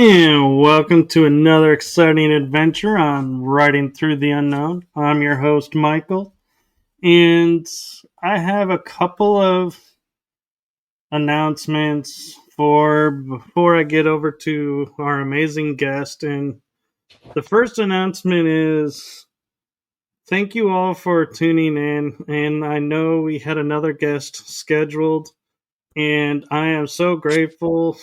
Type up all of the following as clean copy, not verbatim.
And welcome to another exciting adventure on Riding Through the Unknown. I'm your host, Michael, and I have a couple of announcements for before I get over to our amazing guest. And the first announcement is thank you all for tuning in. And I know we had another guest scheduled, and I am so grateful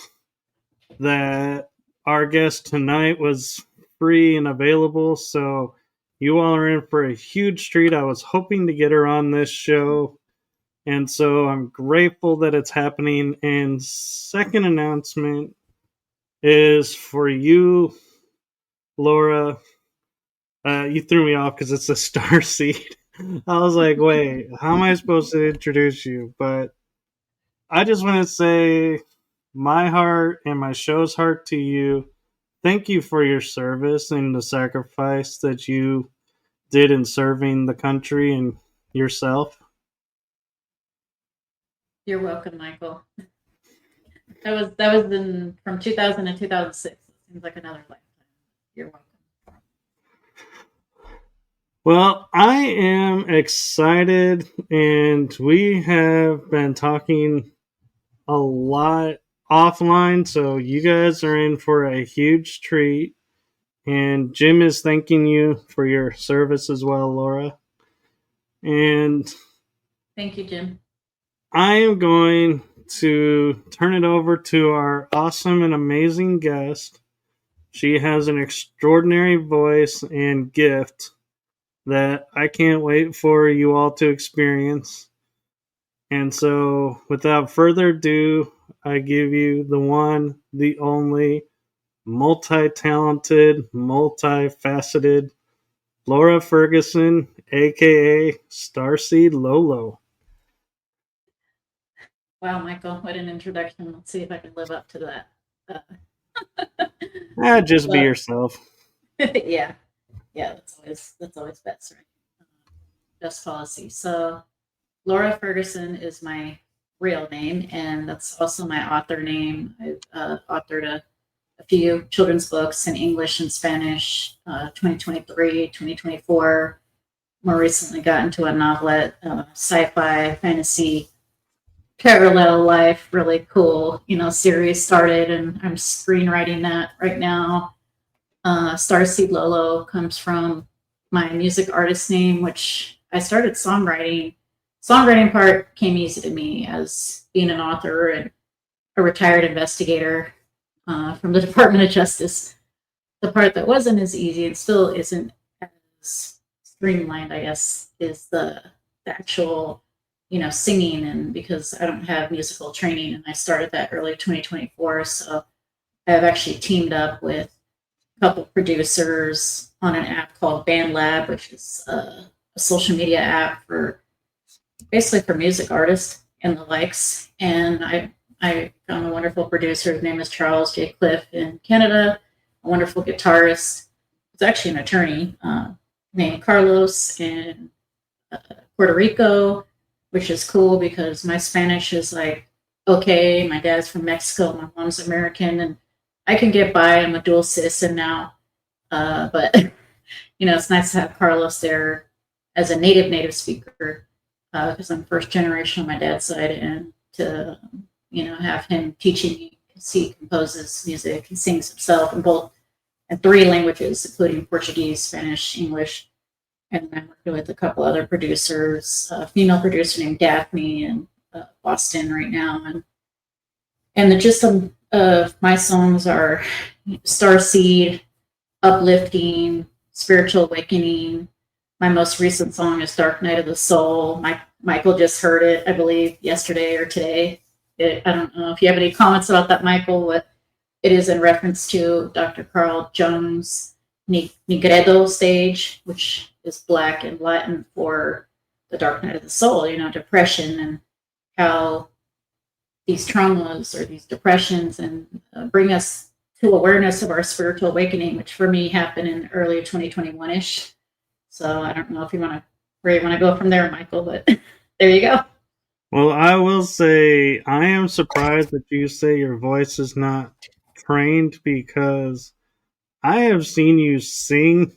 that our guest tonight was free and available. So you all are in for a huge treat. I was hoping to get her on this show. And so I'm grateful that it's happening. And second announcement is for you, Laura. You threw me off because it's a star seed. I was like, wait, how am I supposed to introduce you? But I just want to say my heart and my show's heart to you. Thank you for your service and the sacrifice that you did in serving the country and yourself. You're welcome, Michael. That was in from 2000 to 2006. It seems like another lifetime. You're welcome. Well, I am excited, and we have been talking a lot offline, so you guys are in for a huge treat. And Jim is thanking you for your service as well, Laura. And Thank you, Jim. I am going to turn it over to our awesome and amazing guest. She has an extraordinary voice and gift that I can't wait for you all to experience. And so, without further ado, I give you the one, the only, multi talented, multifaceted Laura Ferguson, aka Starseed Lolo. Wow, Michael, what an introduction. Let's see if I can live up to that. Just be But yourself. yeah, that's always best, right? Best policy. So Laura Ferguson is my real name, and that's also my author name. I've authored a few children's books in English and Spanish, 2023, 2024. More recently got into a novelette, sci-fi, fantasy, parallel life, really cool, series started, and I'm screenwriting that right now. Starseed Lolo comes from my music artist name, which I started songwriting. Songwriting part came easy to me as being an author and a retired investigator from the Department of Justice. The part that wasn't as easy and still isn't as streamlined, I guess, is the actual, singing. And because I don't have musical training, and I started that early 2024, so I've actually teamed up with a couple producers on an app called Band Lab, which is a social media app for basically for music artists and the likes. And I found a wonderful producer. His name is Charles J. Cliff in Canada, a wonderful guitarist. He's actually an attorney named Carlos in Puerto Rico, which is cool because my Spanish is like, okay, my dad's from Mexico, my mom's American, and I can get by. I'm a dual citizen now. But, it's nice to have Carlos there as a native speaker because I'm first generation on my dad's side, and to, have him teaching me because he composes music. He sings himself in three languages, including Portuguese, Spanish, English. And I'm working with a couple other producers, a female producer named Daphne in Boston right now. And the gist of my songs are Starseed, uplifting, spiritual awakening. My most recent song is Dark Night of the Soul. Michael just heard it, I believe, yesterday or today. I don't know if you have any comments about that, Michael, but it is in reference to Dr. Carl Jung's Nigredo stage, which is Black in Latin for the dark night of the soul, depression, and how these traumas or these depressions and bring us to awareness of our spiritual awakening, which for me happened in early 2021-ish. So I don't know if where you want to go from there, Michael, but there you go. Well, I will say I am surprised that you say your voice is not trained because I have seen you sing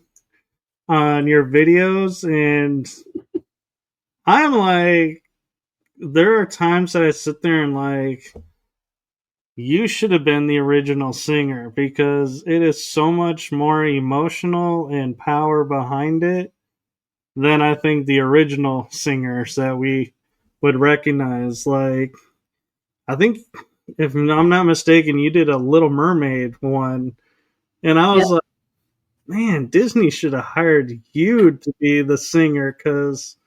on your videos, and I'm like, there are times that I sit there and like, you should have been the original singer because it is so much more emotional and power behind it than I think the original singers that we would recognize. Like, I think, if I'm not mistaken, you did a Little Mermaid one, and I was Yep. like, man, Disney should have hired you to be the singer because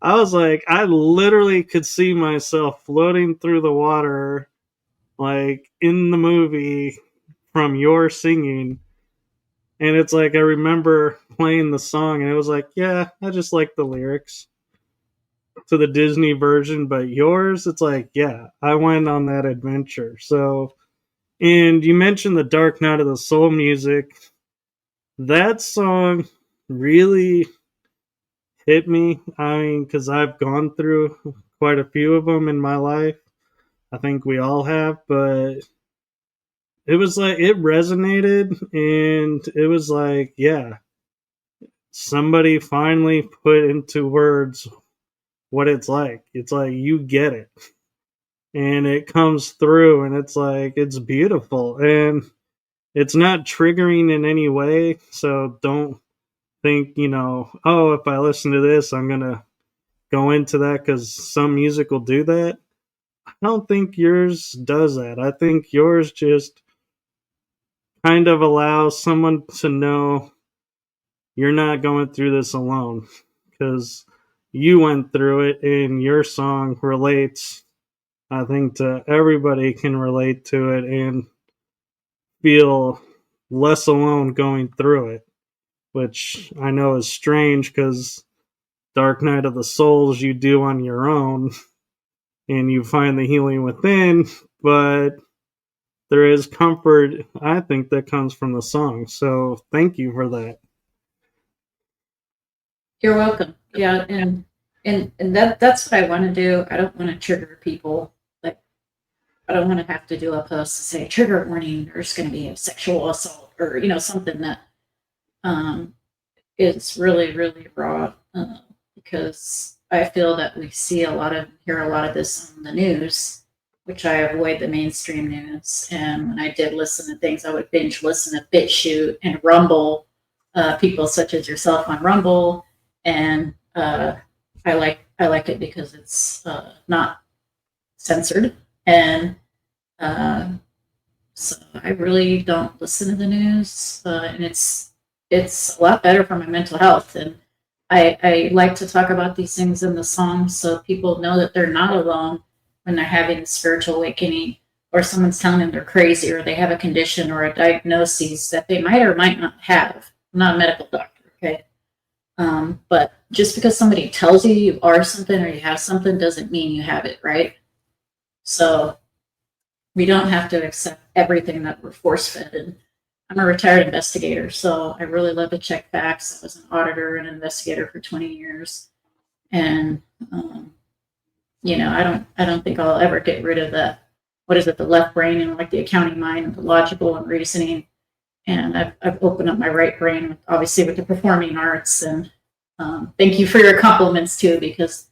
I was like, I literally could see myself floating through the water, like in the movie from your singing. And it's like, I remember playing the song, and it was like, yeah, I just like the lyrics to the Disney version, but yours, it's like, yeah, I went on that adventure. So, and you mentioned the Dark Night of the Soul music. That song really hit me. I mean, because I've gone through quite a few of them in my life. I think we all have, but it was like it resonated, and it was like, yeah, somebody finally put into words what it's like. It's like you get it, and it comes through, and it's like it's beautiful, and it's not triggering in any way. So don't think, oh, if I listen to this, I'm gonna go into that because some music will do that. I don't think yours does that. I think yours just kind of allows someone to know you're not going through this alone because you went through it, and your song relates, I think, to everybody can relate to it and feel less alone going through it, which I know is strange because Dark Night of the Souls you do on your own and you find the healing within, but there is comfort, I think, that comes from the song. So thank you for that. You're welcome. Yeah, and that's what I want to do. I don't want to trigger people. Like, I don't want to have to do a post to say trigger warning. There's going to be a sexual assault, or something that um, is really really raw. Because I feel that we hear a lot of this on the news, which I avoid the mainstream news. And when I did listen to things, I would binge listen to BitChute and Rumble, people such as yourself on Rumble, and I like it because it's not censored, and uh, so I really don't listen to the news, and it's a lot better for my mental health. And I like to talk about these things in the songs so people know that they're not alone when they're having a spiritual awakening, or someone's telling them they're crazy, or they have a condition or a diagnosis that they might or might not have. I'm not a medical doctor, okay? But just because somebody tells you you are something or you have something doesn't mean you have it, right? So we don't have to accept everything that we're force fed. And I'm a retired investigator, so I really love to check facts. I was an auditor and an investigator for 20 years, and I don't think I'll ever get rid of that. What is it? The left brain and like the accounting mind and the logical and reasoning. And I've opened up my right brain, obviously with the performing arts. And thank you for your compliments too, because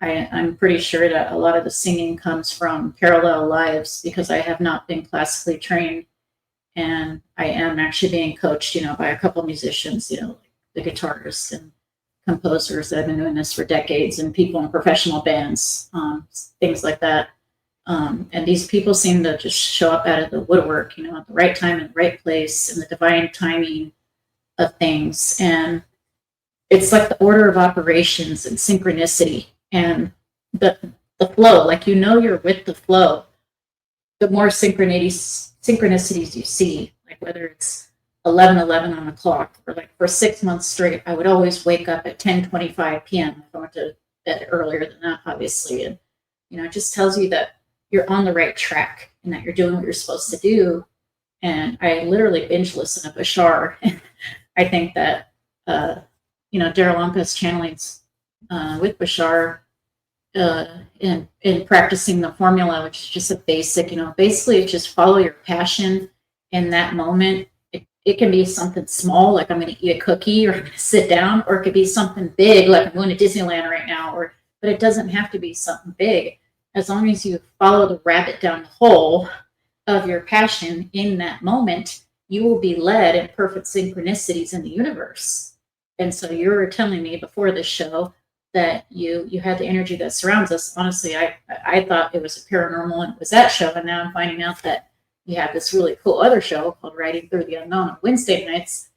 I'm pretty sure that a lot of the singing comes from parallel lives because I have not been classically trained, and I am actually being coached, by a couple of musicians, like the guitarists and composers that have been doing this for decades, and people in professional bands, things like that. And these people seem to just show up out of the woodwork, at the right time in the right place, and the divine timing of things. And it's like the order of operations and synchronicity and the flow. Like, you're with the flow. The more synchronicities you see, like whether it's 11:11 on the clock, or like for 6 months straight, I would always wake up at 10:25 p.m. if I went to bed earlier than that, obviously. And it just tells you that you're on the right track and that you're doing what you're supposed to do. And I literally binge listen to Bashar. I think that Daryl Umpus channelings with Bashar in practicing the formula, which is just a basic, basically just follow your passion in that moment. It can be something small, like I'm going to eat a cookie, or I'm going to sit down, or it could be something big, like I'm going to Disneyland right now, but it doesn't have to be something big. As long as you follow the rabbit down the hole of your passion in that moment, you will be led in perfect synchronicities in the universe. And so you were telling me before this show that you had the energy that surrounds us. Honestly, I thought it was a paranormal and it was that show, and now I'm finding out that you have this really cool other show called Riding Through the Unknown on Wednesday nights.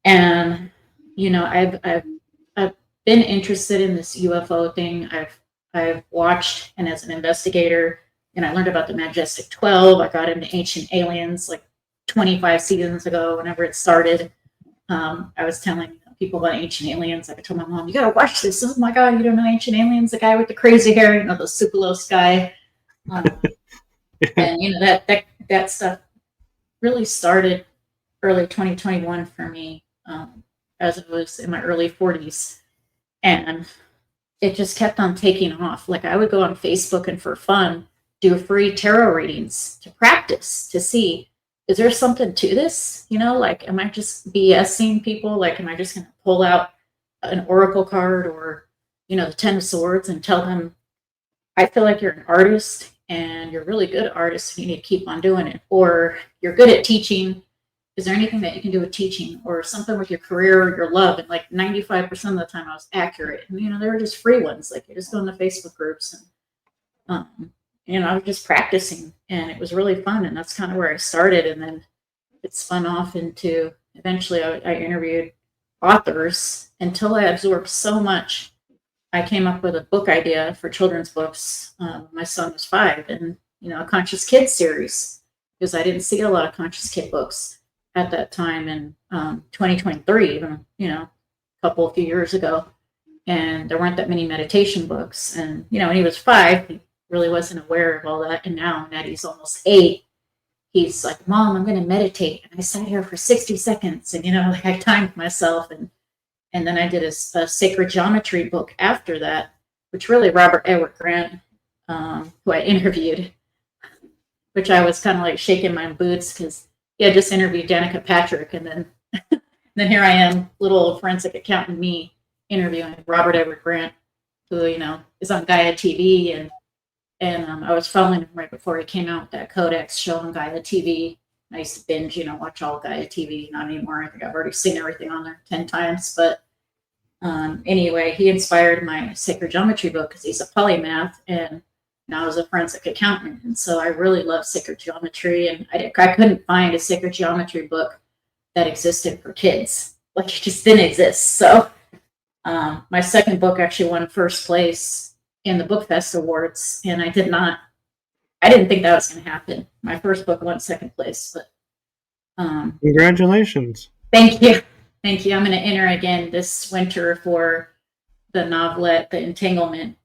And I've been interested in this UFO thing. I've watched, and as an investigator, and I learned about the Majestic 12. I got into Ancient Aliens like 25 seasons ago, whenever it started. I was telling people about Ancient Aliens. I told my mom, "You gotta watch this." Oh my god, you don't know Ancient Aliens? The guy with the crazy hair, the Superlos guy. And that stuff really started early 2021 for me, as it was in my early 40s, and it just kept on taking off. Like I would go on Facebook and for fun do free tarot readings to practice to see, is there something to this? Like, am I just BSing people? Like, am I just going to pull out an oracle card or, the 10 of Swords and tell them, I feel like you're an artist and you're a really good artist and you need to keep on doing it. Or you're good at teaching. Is there anything that you can do with teaching or something with your career or your love? And like 95% of the time I was accurate. And, they were just free ones. Like you just go into Facebook groups and, I was just practicing and it was really fun. And that's kind of where I started. And then it spun off into, eventually I interviewed authors until I absorbed so much. I came up with a book idea for children's books. My son was 5 and, a Conscious Kids series, because I didn't see a lot of Conscious Kid books at that time in 2023, even, a few years ago. And there weren't that many meditation books. And, when he was 5, he really wasn't aware of all that. And now that he's almost 8, he's like, "Mom, I'm going to meditate." And I sat here for 60 seconds and, like I timed myself. And then I did a sacred geometry book after that, which really Robert Edward Grant, who I interviewed, which I was kind of like shaking my boots because he had just interviewed Danica Patrick. And then here I am, little old forensic accountant me, interviewing Robert Edward Grant, who, is on Gaia TV. And I was following him right before he came out with that Codex show on Gaia TV. I used to binge, watch all Gaia TV. Not anymore. I think I've already seen everything on there 10 times. But anyway, he inspired my sacred geometry book because he's a polymath and now I was a forensic accountant. And so I really love sacred geometry. And I couldn't find a sacred geometry book that existed for kids. Like it just didn't exist. So my second book actually won first place in the Book Fest Awards. And I didn't think that was going to happen. My first book won second place, but congratulations. Thank you. I'm going to enter again this winter for the novelette, The Entanglement,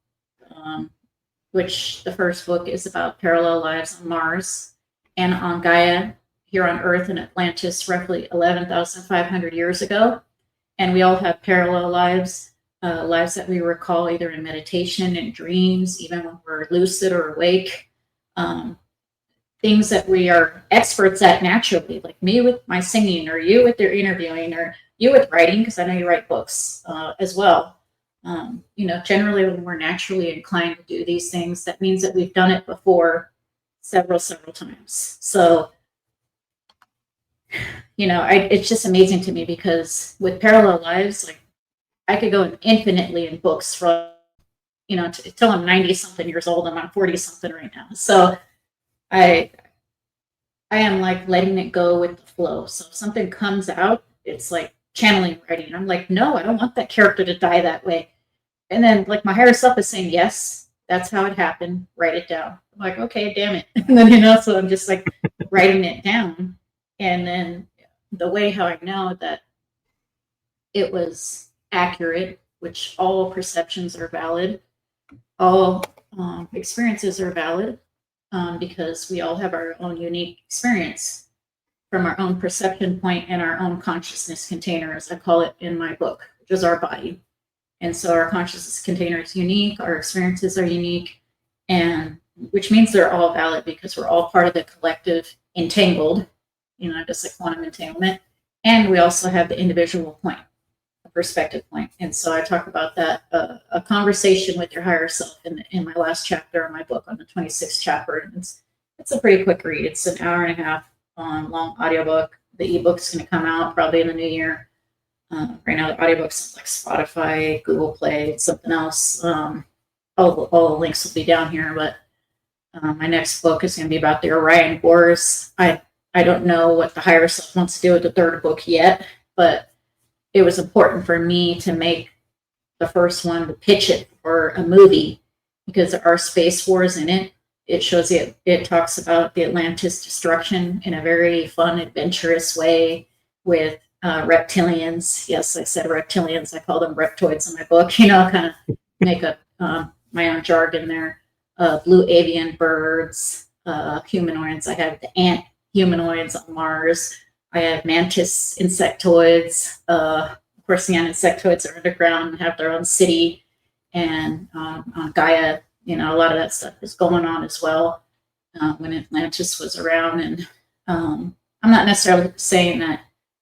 which the first book is about parallel lives on Mars and on Gaia here on Earth in Atlantis roughly 11,500 years ago. And we all have parallel lives, lives that we recall either in meditation and dreams, even when we're lucid or awake. Things that we are experts at naturally, like me with my singing, or you with your interviewing, or you with writing, because I know you write books as well. Generally when we're naturally inclined to do these things, that means that we've done it before several times. So, it's just amazing to me because with parallel lives, like I could go infinitely in books from, till I'm 90 something years old and I'm 40 something right now. So I am like letting it go with the flow. So if something comes out, it's like channeling writing. I'm like, no, I don't want that character to die that way. And then like my higher self is saying, yes, that's how it happened. Write it down. I'm like, okay, damn it. And then, so I'm just like writing it down. And then the way how I know that it was accurate, which all perceptions are valid, all experiences are valid, because we all have our own unique experience from our own perception point and our own consciousness container, as I call it in my book, which is our body. And so our consciousness container is unique, our experiences are unique, and which means they're all valid because we're all part of the collective entangled, just like quantum entanglement. And we also have the individual point, a perspective point. And so I talk about that, a conversation with your higher self in my last chapter of my book on the 26th chapter. And it's a pretty quick read. It's an hour and a half long audiobook. The ebook's going to come out probably in the new year. Right now, the audiobooks like Spotify, Google Play, something else. All the links will be down here. But my next book is going to be about the Orion Wars. I don't know what the higher self wants to do with the third book yet, but it was important for me to make the first one, to pitch it for a movie, because there are space wars in it. It shows it talks about the Atlantis destruction in a very fun, adventurous way with reptilians. Yes, I said reptilians. I call them reptoids in my book. Kind of make up my own jargon there. Blue avian birds, humanoids. I have the ant humanoids on Mars. I have mantis insectoids. Of course, the ant insectoids are underground and have their own city. And on Gaia, a lot of that stuff is going on as well when Atlantis was around. And I'm not necessarily saying that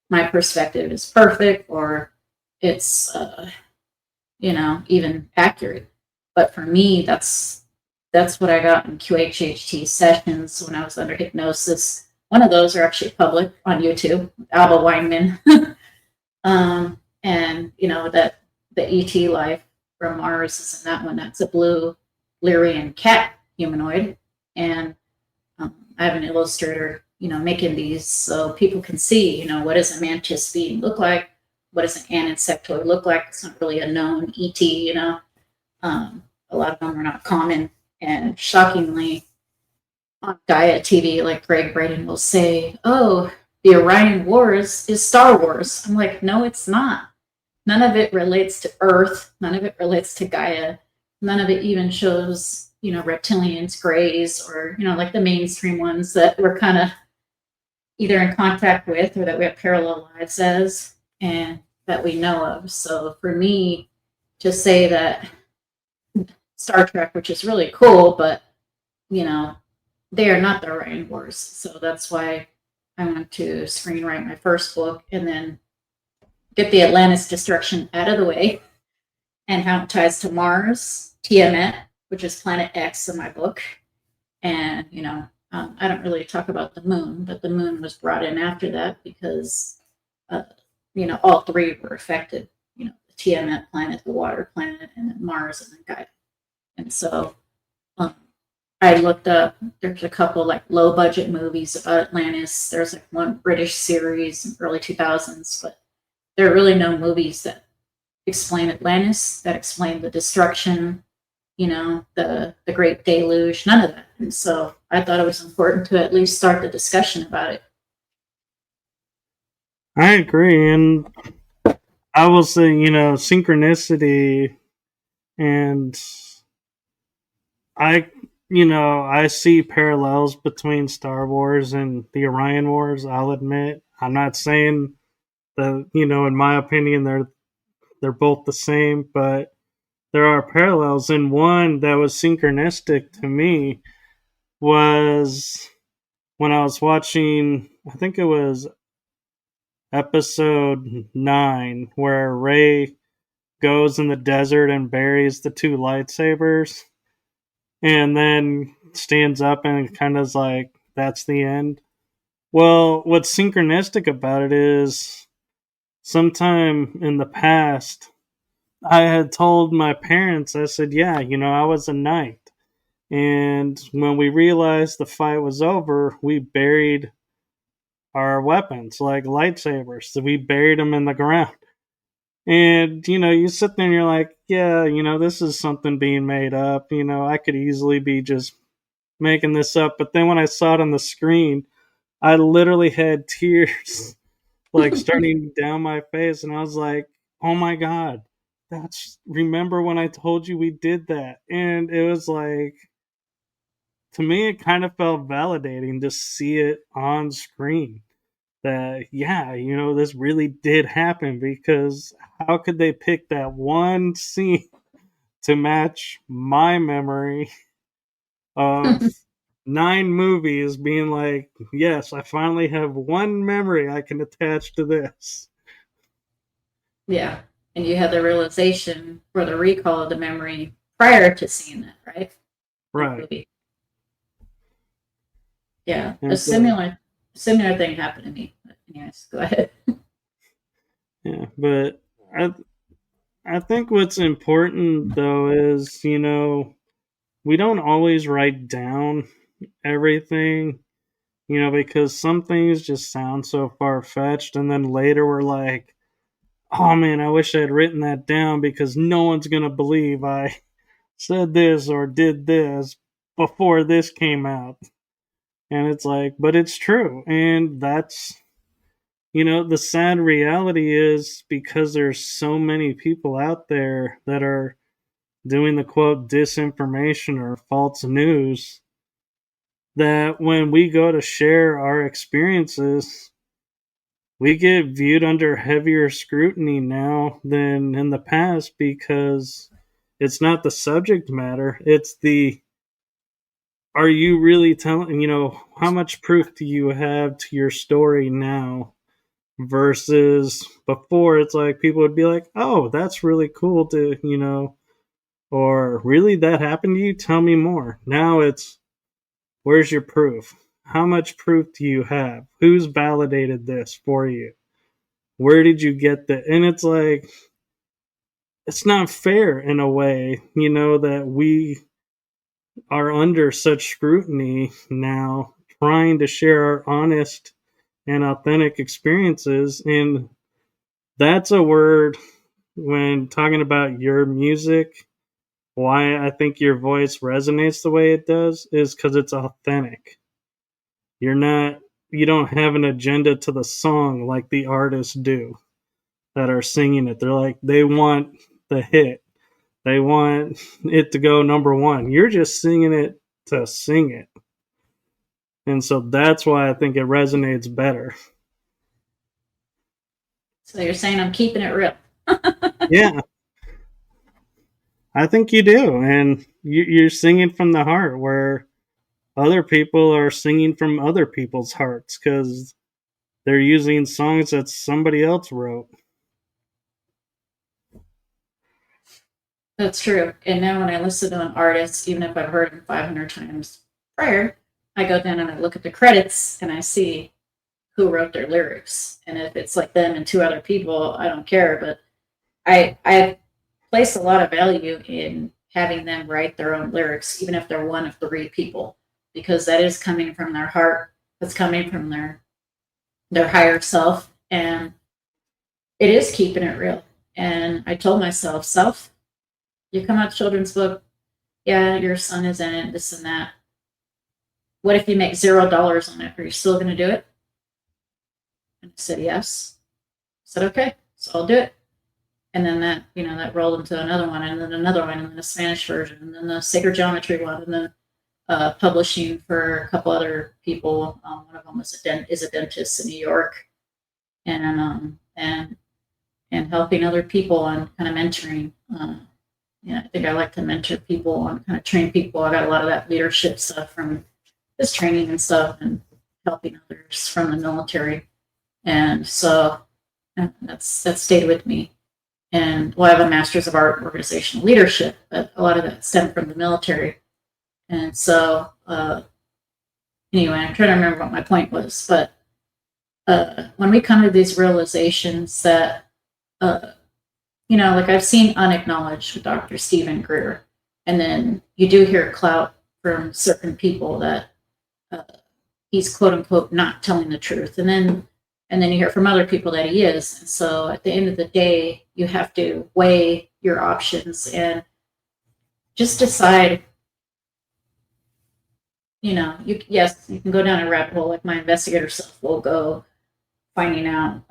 my perspective is perfect or it's, even accurate. But for me, that's what I got in QHHT sessions when I was under hypnosis. One of those are actually public on YouTube, Alba Weinman. And that the ET life from Mars is in that one. That's a blue Lyrian cat humanoid. And I have an illustrator, making these so people can see, what does a mantis being look like? What does an ant insectoid look like? It's not really a known ET, a lot of them are not common. And shockingly, on Gaia TV, like Greg Braden will say, "Oh, the Orion Wars is Star Wars." I'm like, no, it's not. None of it relates to Earth. None of it relates to Gaia. None of it even shows, reptilians, grays, or, like the mainstream ones that we're kind of either in contact with or that we have parallel lives as and that we know of. So for me to say that Star Trek, which is really cool, but, they are not the Orion Wars. So that's why I want to screenwrite my first book and then get the Atlantis destruction out of the way and how it ties to Mars, Tiamat, which is Planet X in my book. And, I don't really talk about the moon, but the moon was brought in after that because, all three were affected, the Tiamat planet, the water planet, and then Mars and then Gaia. And so I looked up, there's a couple like low budget movies about Atlantis. There's like one British series in the early 2000s, but there are really no movies that explain Atlantis, that explain the destruction, the Great Deluge, none of that. And so I thought it was important to at least start the discussion about it. I agree. And I will say, synchronicity and I see parallels between Star Wars and the Orion Wars. I'll admit, I'm not saying that in my opinion, they're both the same, but there are parallels. And one that was synchronistic to me was when I was watching. I think it was episode 9, where Rey goes in the desert and buries the two lightsabers and then stands up and kind of is like, that's the end. Well, what's synchronistic about it is sometime in the past, I had told my parents, I said, yeah, I was a knight. And when we realized the fight was over, we buried our weapons, like lightsabers. So we buried them in the ground. And, you sit there and you're like, yeah, this is something being made up. I could easily be just making this up. But then when I saw it on the screen, I literally had tears like starting down my face. And I was like, oh my God, remember when I told you we did that? And it was like, to me, it kind of felt validating to see it on screen. that, yeah, this really did happen, because how could they pick that one scene to match my memory of 9 movies, being like, yes, I finally have one memory I can attach to this. Yeah. And you had the realization for the recall of the memory prior to seeing that, right? Right. Yeah. A And so, similar thing happened to me. But anyways, go ahead. yeah, but I think what's important though is, we don't always write down everything, because some things just sound so far fetched, and then later we're like, oh man, I wish I had written that down, because no one's gonna believe I said this or did this before this came out. And it's like, but it's true. And that's, the sad reality is, because there's so many people out there that are doing the quote disinformation or false news, that when we go to share our experiences, we get viewed under heavier scrutiny now than in the past, because it's not the subject matter, it's the, are you really telling, how much proof do you have to your story now, versus before it's like people would be like, oh, that's really cool to, or really that happened to you, tell me more. Now it's, where's your proof? How much proof do you have? Who's validated this for you? Where did you get that? And it's like, it's not fair in a way, that we are under such scrutiny now, trying to share our honest and authentic experiences. And that's a word, when talking about your music, why I think your voice resonates the way it does is because it's authentic. You're not, you don't have an agenda to the song like the artists do that are singing it. They're like, they want the hit, they want it to go number one. You're just singing it to sing it. And so that's why I think it resonates better. So you're saying I'm keeping it real. Yeah, I think you do. And you're singing from the heart, where other people are singing from other people's hearts, because they're using songs that somebody else wrote. That's true. And now when I listen to an artist, even if I've heard him 500 times prior, I go down and I look at the credits and I see who wrote their lyrics. And if it's like them and 2 other people, I don't care. But I place a lot of value in having them write their own lyrics, even if they're one of 3 people, because that is coming from their heart. That's coming from their higher self, and it is keeping it real. And I told myself, self, you come out with children's book, yeah, your son is in it, this and that. What if you make $0 on it? Are you still going to do it? And I said yes. I said okay, so I'll do it. And then that rolled into another one, and then another one, and then a Spanish version, and then the sacred geometry one, and then publishing for a couple other people. One of them is a dentist in New York, and helping other people on kind of mentoring. I think I like to mentor people and kind of train people. I got a lot of that leadership stuff from this training and stuff, and helping others from the military, and so that's stayed with me. And I have a master's of art organizational leadership, but a lot of that stemmed from the military. And so, anyway, I'm trying to remember what my point was, but when we come to these realizations that, like I've seen Unacknowledged with Dr. Stephen Greer, and then you do hear clout from certain people that he's quote unquote not telling the truth, and then you hear from other people that he is. And so at the end of the day, you have to weigh your options and just decide. You can go down a rabbit hole, like my investigator self will go, finding out,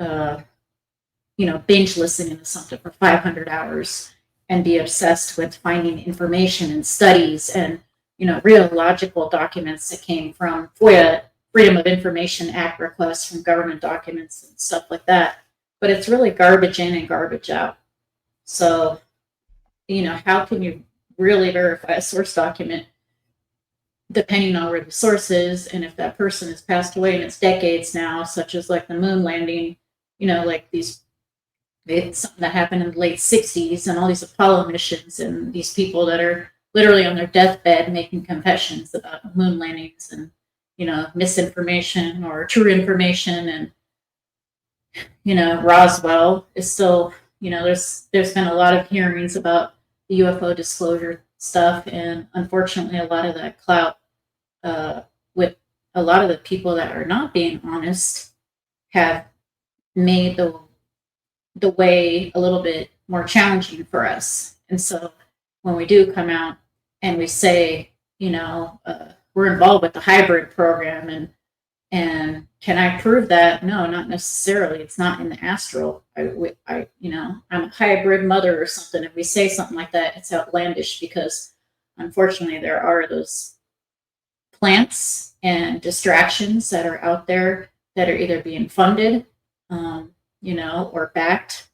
binge listening to something for 500 hours and be obsessed with finding information and studies and, real logical documents that came from FOIA Freedom of Information Act requests from government documents and stuff like that. But it's really garbage in and garbage out. So, how can you really verify a source document depending on where the source is, and if that person has passed away and it's decades now, such as like the moon landing, like it's something that happened in the late 60s and all these Apollo missions and these people that are literally on their deathbed making confessions about moon landings and, misinformation or true information. And, Roswell is still, there's been a lot of hearings about the UFO disclosure stuff. And unfortunately, a lot of that clout with a lot of the people that are not being honest have made the way a little bit more challenging for us. And so when we do come out and we say, we're involved with the hybrid program, and can I prove that? No, not necessarily. It's not in the astral. I'm a hybrid mother or something. If we say something like that, it's outlandish because unfortunately there are those plants and distractions that are out there that are either being funded, or backed.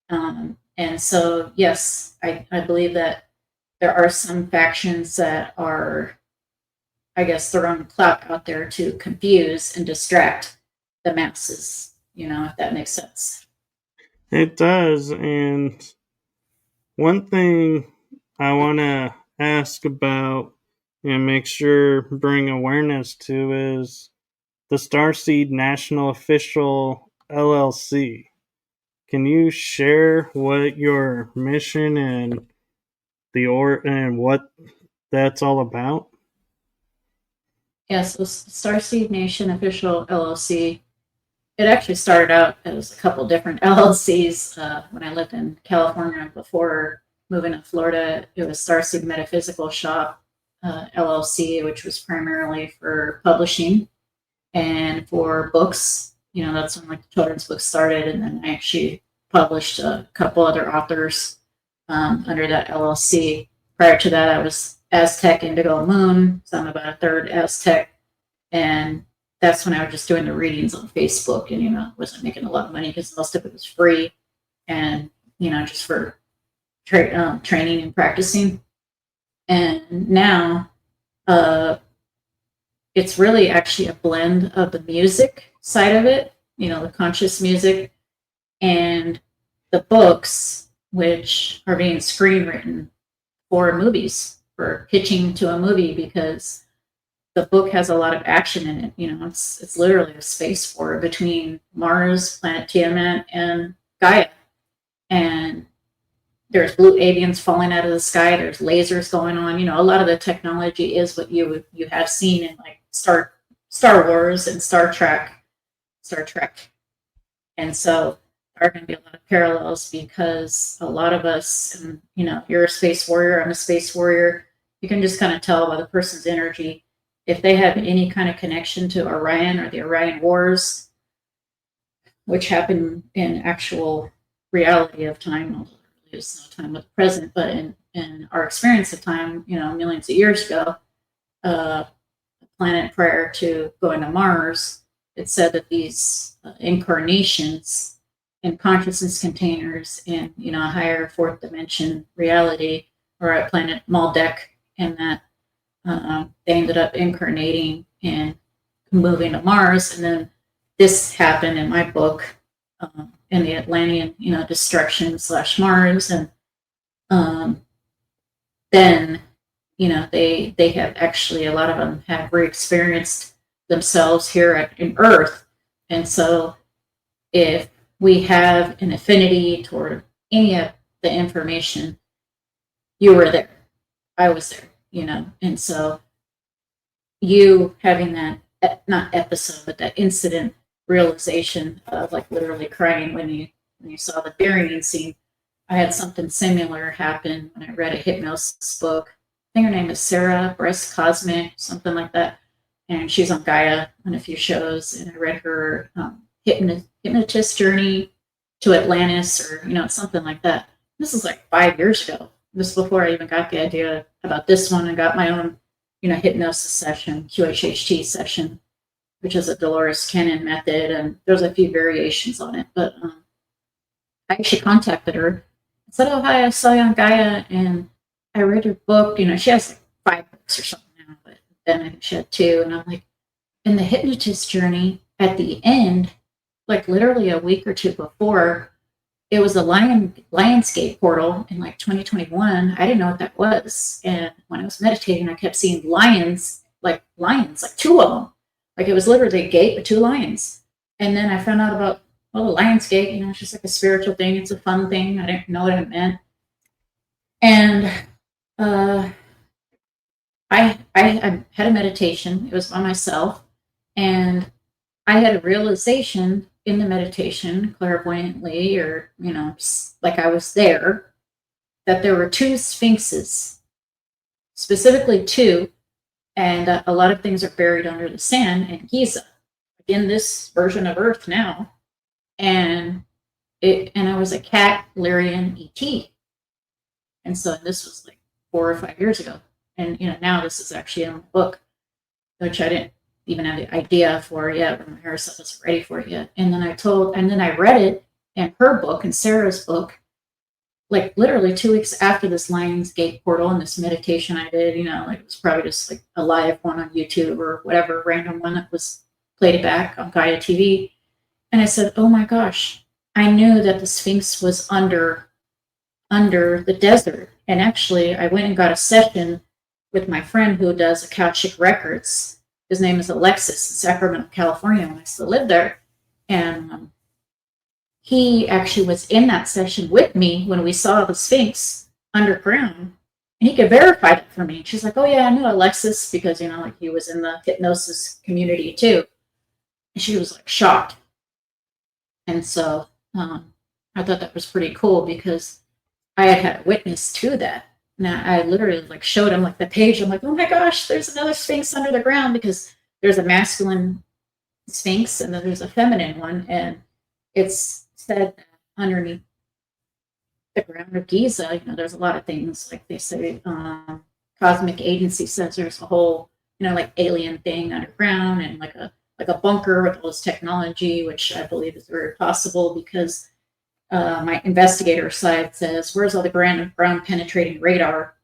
And so, yes, I believe that there are some factions that are, I guess, throwing clout out there to confuse and distract the masses, if that makes sense. It does. And one thing I want to ask about and make sure bring awareness to is the Starseed National Official LLC. Can you share what your mission and and what that's all about? Yeah, so Starseed Nation Official LLC, it actually started out as a couple different LLCs when I lived in California before moving to Florida. It was Starseed Metaphysical Shop LLC, which was primarily for publishing and for books. That's when like the children's books started, and then I actually published a couple other authors under that LLC. Prior to that, I was Aztec Indigo Moon, so I'm about a third Aztec, and that's when I was just doing the readings on Facebook, and wasn't making a lot of money because most of it was free, and just for training and practicing. And now, it's really actually a blend of the music side of it, the conscious music, and the books, which are being screenwritten for movies, for pitching to a movie, because the book has a lot of action in it. It's literally a space war between Mars, planet Tiamat, and Gaia. And there's blue aliens falling out of the sky. There's lasers going on. A lot of the technology is what you have seen in like Star Wars and Star Trek. And so there are going to be a lot of parallels because a lot of us, and you're a space warrior, I'm a space warrior. You can just kind of tell by the person's energy if they have any kind of connection to Orion or the Orion Wars, which happened in actual reality of time. There's no time of the present, but in our experience of time, millions of years ago, the planet prior to going to Mars, it said that these incarnations and consciousness containers in a higher fourth dimension reality or at planet Maldek, and that they ended up incarnating and moving to Mars. And then this happened in my book, in the Atlantean, destruction / Mars. And then, they have actually, a lot of them have re-experienced themselves here in Earth. And so if we have an affinity toward any of the information, you were there. I was there, and so you having that, not episode, but that incident realization of like literally crying when you saw the burying scene. I had something similar happen when I read a hypnosis book. I think her name is Sarah Breast Cosmic, something like that. And she's on Gaia on a few shows. And I read her hypnotist journey to Atlantis, or something like that. This is like 5 years ago. This before I even got the idea about this one and got my own, hypnosis session, QHHT session. which is a Dolores Cannon method, and there's a few variations on it. But I actually contacted her and said, "Oh, hi, I saw you on Gaia, and I read your book." She has like 5 books or something now, but then I think she had 2. And I'm like, in the hypnotist journey at the end, like literally a week or 2 before, it was a Lionsgate portal in like 2021. I didn't know what that was. And when I was meditating, I kept seeing lions, like 2 of them. Like it was literally a gate with 2 lions. And then I found out about, well, the Lionsgate, it's just like a spiritual thing. It's a fun thing. I didn't know what it meant. And I had a meditation. It was by myself. And I had a realization in the meditation, clairvoyantly, or, like I was there, that there were 2 sphinxes, specifically 2, and a lot of things are buried under the sand in Giza, in this version of Earth now. And I was a cat, Lyrian ET. And so this was like 4 or 5 years ago. And, now this is actually in the book, which I didn't even have the idea for it yet, or my hair stuff wasn't ready for it yet. And then I read it in her book and Sarah's book, like literally 2 weeks after this Lionsgate portal and this meditation I did. Like it was probably just like a live one on YouTube or whatever, random one that was played it back on Gaia TV. And I said, oh my gosh, I knew that the Sphinx was under the desert. And actually, I went and got a session with my friend who does Akashic Records. His name is Alexis in Sacramento, California, when I still lived there. And he actually was in that session with me when we saw the Sphinx underground. And he could verify that for me. She's like, oh, yeah, I knew Alexis because, like he was in the hypnosis community too. And she was like shocked. And so I thought that was pretty cool because I had a witness to that. Now I literally like showed him like the page. I'm like, oh my gosh, there's another Sphinx under the ground, because there's a masculine Sphinx and then there's a feminine one. And it's said that underneath the ground of Giza, there's a lot of things, like they say, Cosmic Agency says there's a whole, like alien thing underground, and like a bunker with all this technology, which I believe is very possible because my investigator side says, where's all the ground penetrating radar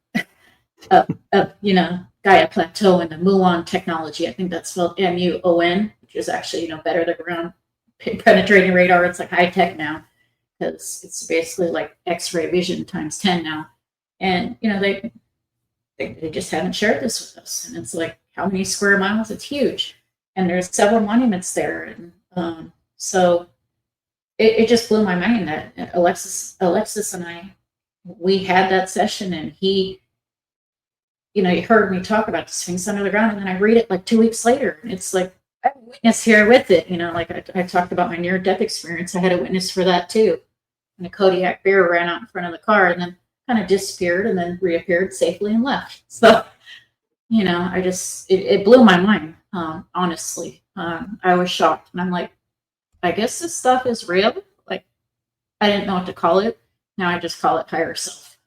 of Gaia Plateau and the muon technology? I think that's spelled MUON, which is actually, better than ground penetrating radar. It's like high tech now, because it's basically like X-ray vision times 10 now. And, they just haven't shared this with us. And it's like, how many square miles? It's huge. And there's several monuments there. And so it just blew my mind that Alexis and I, we had that session, and he heard me talk about the Sphinx under the ground, and then I read it like 2 weeks later, and it's like, I have a witness here with it. Like I talked about my near-death experience. I had a witness for that too. And a Kodiak bear ran out in front of the car and then kind of disappeared and then reappeared safely and left. So, it blew my mind, honestly. I was shocked, and I'm like, I guess this stuff is real. Like, I didn't know what to call it. Now I just call it higher self.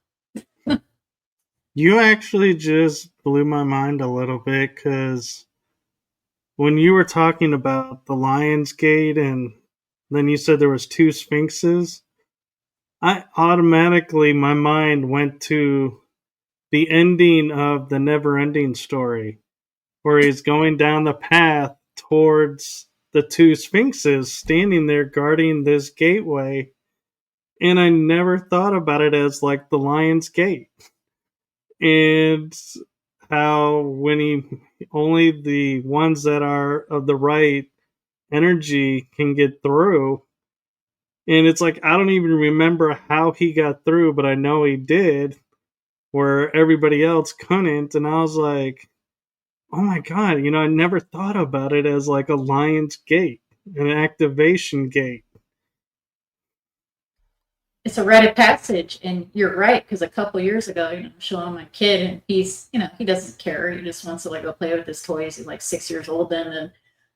You actually just blew my mind a little bit, because when you were talking about the Lion's Gate and then you said there was 2 sphinxes, my mind went to the ending of the Never Ending Story, where he's going down the path towards the 2 sphinxes standing there guarding this gateway. And I never thought about it as like the Lion's Gate. And how only the ones that are of the right energy can get through. And it's like, I don't even remember how he got through, but I know he did, where everybody else couldn't. And I was like, oh my God, I never thought about it as like a Lion's Gate, an activation gate. It's a rite of passage, and you're right, because a couple years ago, I'm showing my kid, and he's, he doesn't care. He just wants to like go play with his toys. He's like 6 years old then, and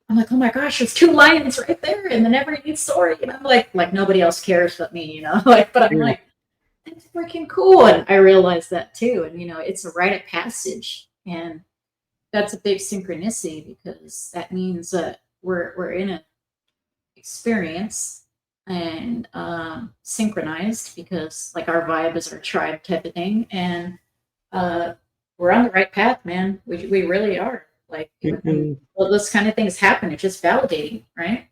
I'm like, oh my gosh, there's 2 lions right there in the Never Ending Story, and I'm like nobody else cares but me, but I'm like, that's freaking cool, and I realized that too, and it's a rite of passage, and that's a big synchronicity because that means that we're in an experience and synchronized because like our vibe is our tribe type of thing, and uh, we're on the right path, man. We really are. Like when And all those kind of things happen, it's just validating, right?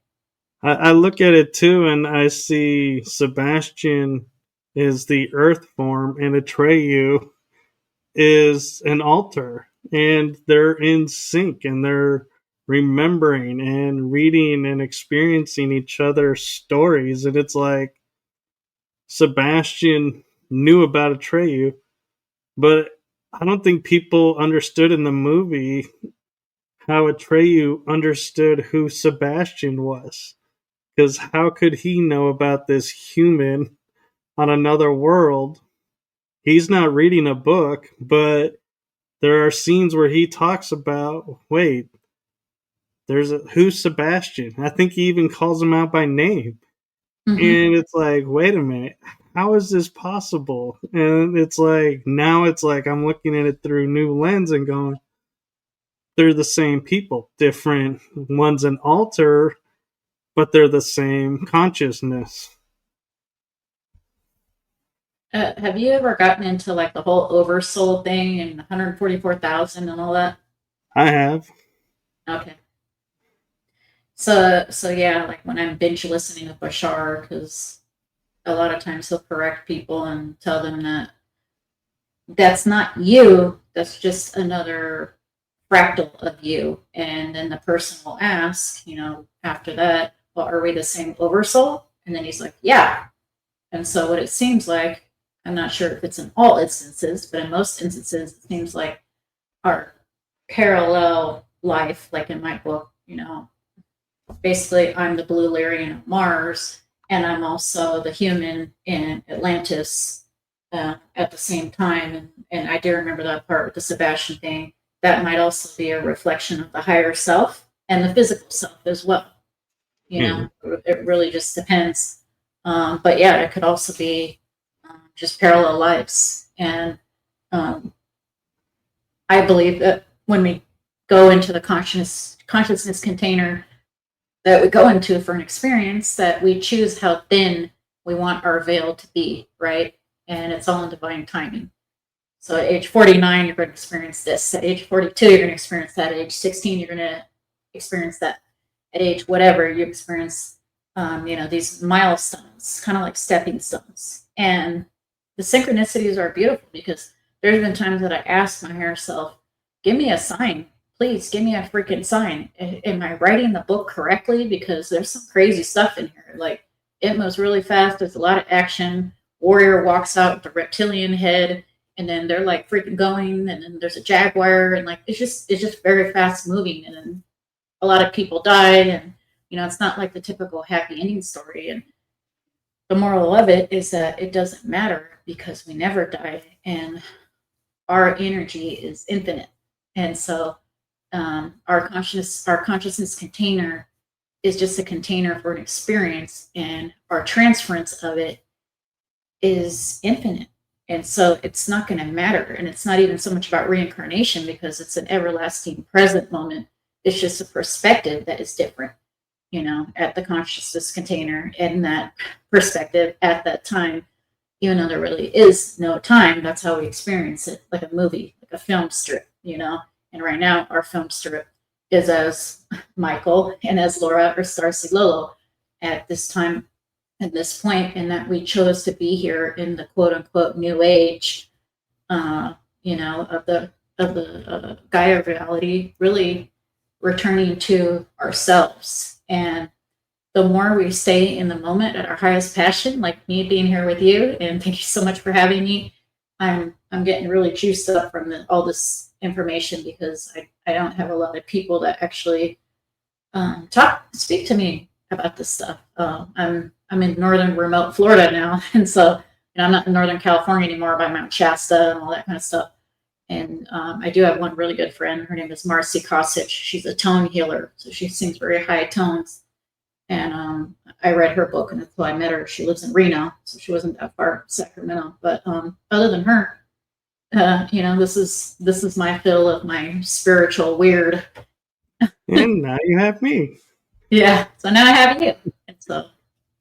I look at it too, and I see Sebastian is the earth form, and Atreyu is an altar, and they're in sync, and they're remembering and reading and experiencing each other's stories. And it's like Sebastian knew about Atreyu, but I don't think people understood in the movie how Atreyu understood who Sebastian was. Because how could he know about this human on another world? He's not reading a book, but there are scenes where he talks about, wait, who's Sebastian? I think he even calls him out by name. Mm-hmm. And it's like, wait a minute, how is this possible? And it's like, now it's like I'm looking at it through a new lens and going, they're the same people, different. One's an alter, but they're the same consciousness. Have you ever gotten into like the whole oversoul thing and 144,000 and all that? I have. Okay. So yeah, like when I'm binge listening to Bashar, because a lot of times he'll correct people and tell them that that's not you, that's just another fractal of you. And then the person will ask, after that, well, are we the same oversoul? And then he's like, yeah. And so what it seems like, I'm not sure if it's in all instances, but in most instances, it seems like our parallel life, like in my book, basically I'm the blue Lyrian of Mars, and I'm also the human in Atlantis at the same time. And I do remember that part with the Sebastian thing. That might also be a reflection of the higher self and the physical self as well. Mhm. It really just depends. But yeah, it could also be just parallel lives. And um, I believe that when we go into the consciousness container that we go into for an experience, that we choose how thin we want our veil to be, right? And it's all in divine timing. So at age 49, you're going to experience this. At age 42, you're going to experience that. At age 16, you're going to experience that. At age whatever, you experience, these milestones, kind of like stepping stones. And the synchronicities are beautiful because there's been times that I asked my higher self, give me a sign. Please give me a freaking sign. Am I writing the book correctly? Because there's some crazy stuff in here. Like it moves really fast. There's a lot of action. Warrior walks out with the reptilian head, and then they're like freaking going, and then there's a jaguar, and like it's just very fast moving, and then a lot of people died, and it's not like the typical happy ending story. And the moral of it is that it doesn't matter because we never die, and our energy is infinite. And so our consciousness container is just a container for an experience, and our transference of it is infinite. And so it's not going to matter. And it's not even so much about reincarnation because it's an everlasting present moment. It's just a perspective that is different, at the consciousness container and that perspective at that time, even though there really is no time. That's how we experience it, like a movie, like a film strip. And right now, our film strip is as Michael and as Laura or Starcy Lolo at this time, at this point, and that we chose to be here in the quote unquote new age, of the Gaia reality, really returning to ourselves. And the more we stay in the moment at our highest passion, like me being here with you, and thank you so much for having me. I'm getting really juiced up from all this information because I don't have a lot of people that actually speak to me about this stuff. I'm in northern remote Florida now, and so I'm not in Northern California anymore by Mount Shasta and all that kind of stuff. And I do have one really good friend. Her name is Marcy Kosich. She's a tone healer, so she sings very high tones. And I read her book, and that's why I met her. She lives in Reno, so she wasn't that far from Sacramento. But other than her, this is my fill of my spiritual weird. And now you have me. Yeah. So now I have you. And so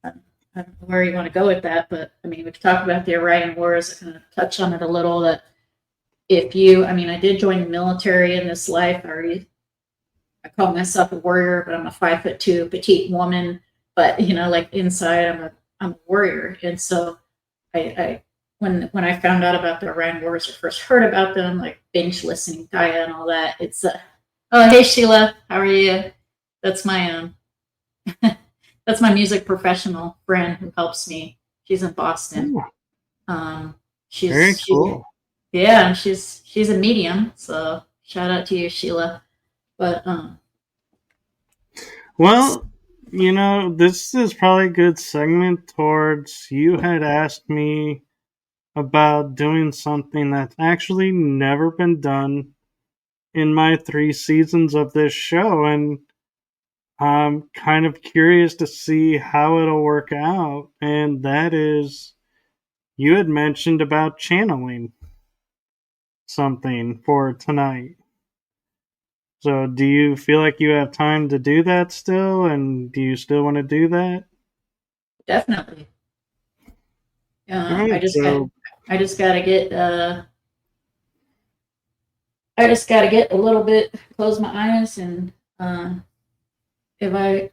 I don't know where you want to go with that, but I mean, we could talk about the Iranian wars. I kind of touch on it a little. That if you, I mean, I did join the military in this life. I call myself a warrior, but I'm a 5'2" petite woman. But like inside, I'm a warrior. And so I when I found out about the Iran wars or first heard about them, like binge listening Gaia and all that, it's oh hey Sheila, how are you? That's my that's my music professional friend who helps me. She's in Boston. Oh, Um, very she's cool. yeah, she's a medium. So shout out to you, Sheila. But Well, this is probably a good segment towards you had asked me about doing something that's actually never been done in my 3 seasons of this show, and I'm kind of curious to see how it'll work out. And that is, you had mentioned about channeling something for tonight. So, do you feel like you have time to do that still? And do you still want to do that? definitely, All right. So, I just got to get I just got to get a little bit close my eyes and if I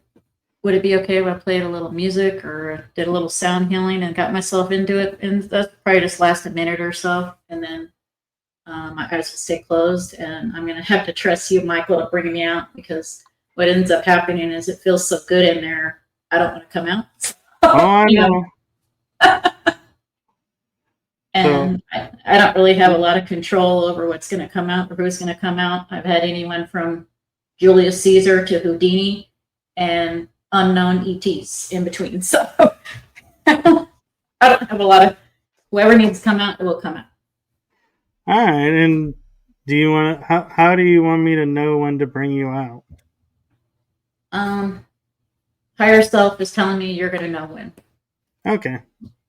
would it be okay if I played a little music or did a little sound healing and got myself into it? And that's probably just last a minute or so, and then my eyes will stay closed. And I'm gonna have to trust you, Michael, to bring me out because what ends up happening is it feels so good in there. I don't want to come out. oh, I you know, know. So, and I don't really have a lot of control over what's going to come out or who's going to come out. I've had anyone from Julius Caesar to Houdini and unknown ETs in between. So I don't have a lot of whoever needs to come out, it will come out. all right. And do you want to? How do you want me to know when to bring you out? Um, higher self is telling me you're going to know when. Okay.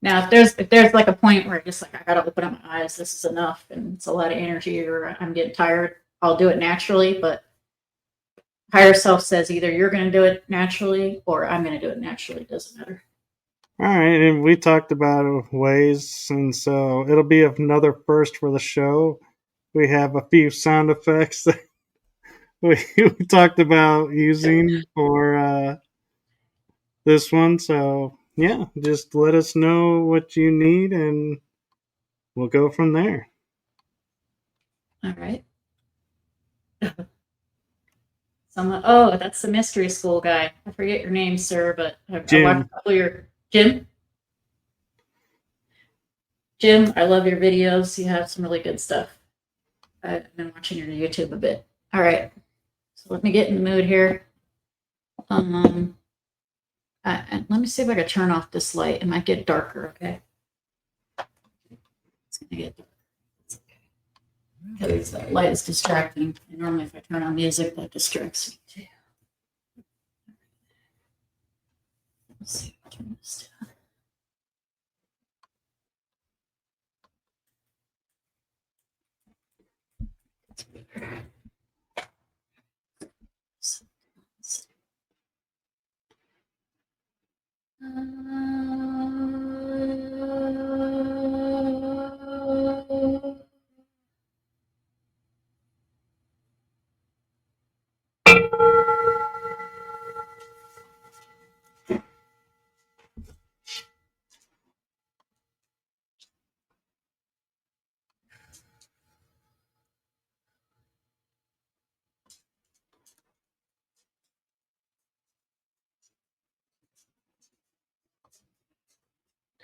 Now, if there's like a point where just like I gotta open up my eyes, this is enough, and it's a lot of energy, or I'm getting tired, I'll do it naturally. But higher self says either you're going to do it naturally or I'm going to do it naturally. It doesn't matter. All right. And we talked about ways, and so it'll be another first for the show. We have a few sound effects that we talked about using for this one. So yeah, just let us know what you need, and we'll go from there. All right. Someone, oh, that's the mystery school guy. I forget your name, sir, but I watched Jim. a couple of your Jim. Jim, I love your videos. You have some really good stuff. I've been watching your YouTube a bit. All right, so let me get in the mood here. Let me see if I can turn off this light. It might get darker. Okay, it's gonna get dark. It's okay because that light is distracting. And normally, if I turn on music, that distracts me too. Let's see if I turn this down.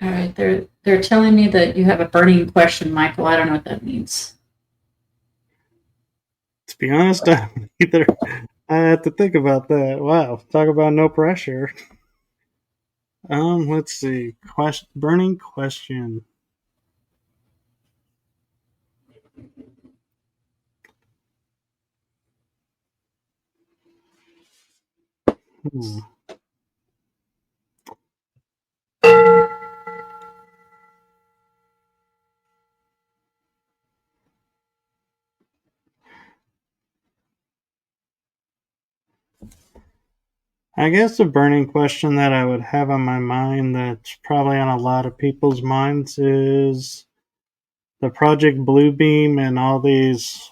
All right, they're telling me that you have a burning question, Michael. I don't know what that means. To be honest, I don't either. I have to think about that. Wow, talk about no pressure. Let's see. Burning question. Hmm. I guess a burning question that I would have on my mind that's probably on a lot of people's minds is the Project Bluebeam and all these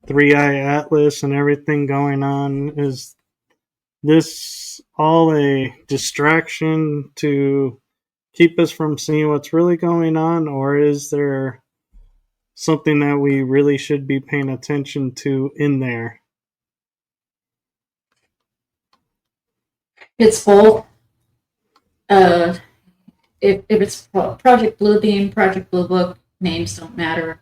3i Atlas and everything going on. Is this all a distraction to keep us from seeing what's really going on, or is there something that we really should be paying attention to in there? It's both. Uh, if it's Project Bluebeam, Project Blue Book, names don't matter.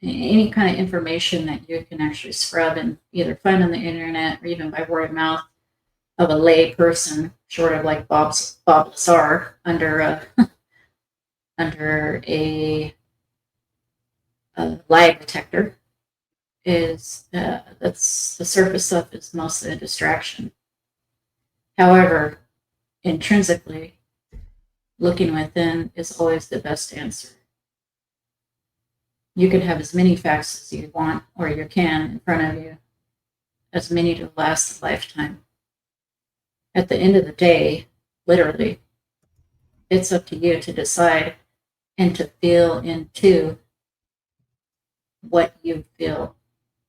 Any kind of information that you can actually scrub and either find on the internet or even by word of mouth of a lay person, short of like Bob Lazar, under under a lie detector, is that's the surface stuff is mostly a distraction. However, intrinsically, looking within is always the best answer. You can have as many facts as you want or you can in front of you, as many to last a lifetime. At the end of the day, literally, it's up to you to decide and to feel into what you feel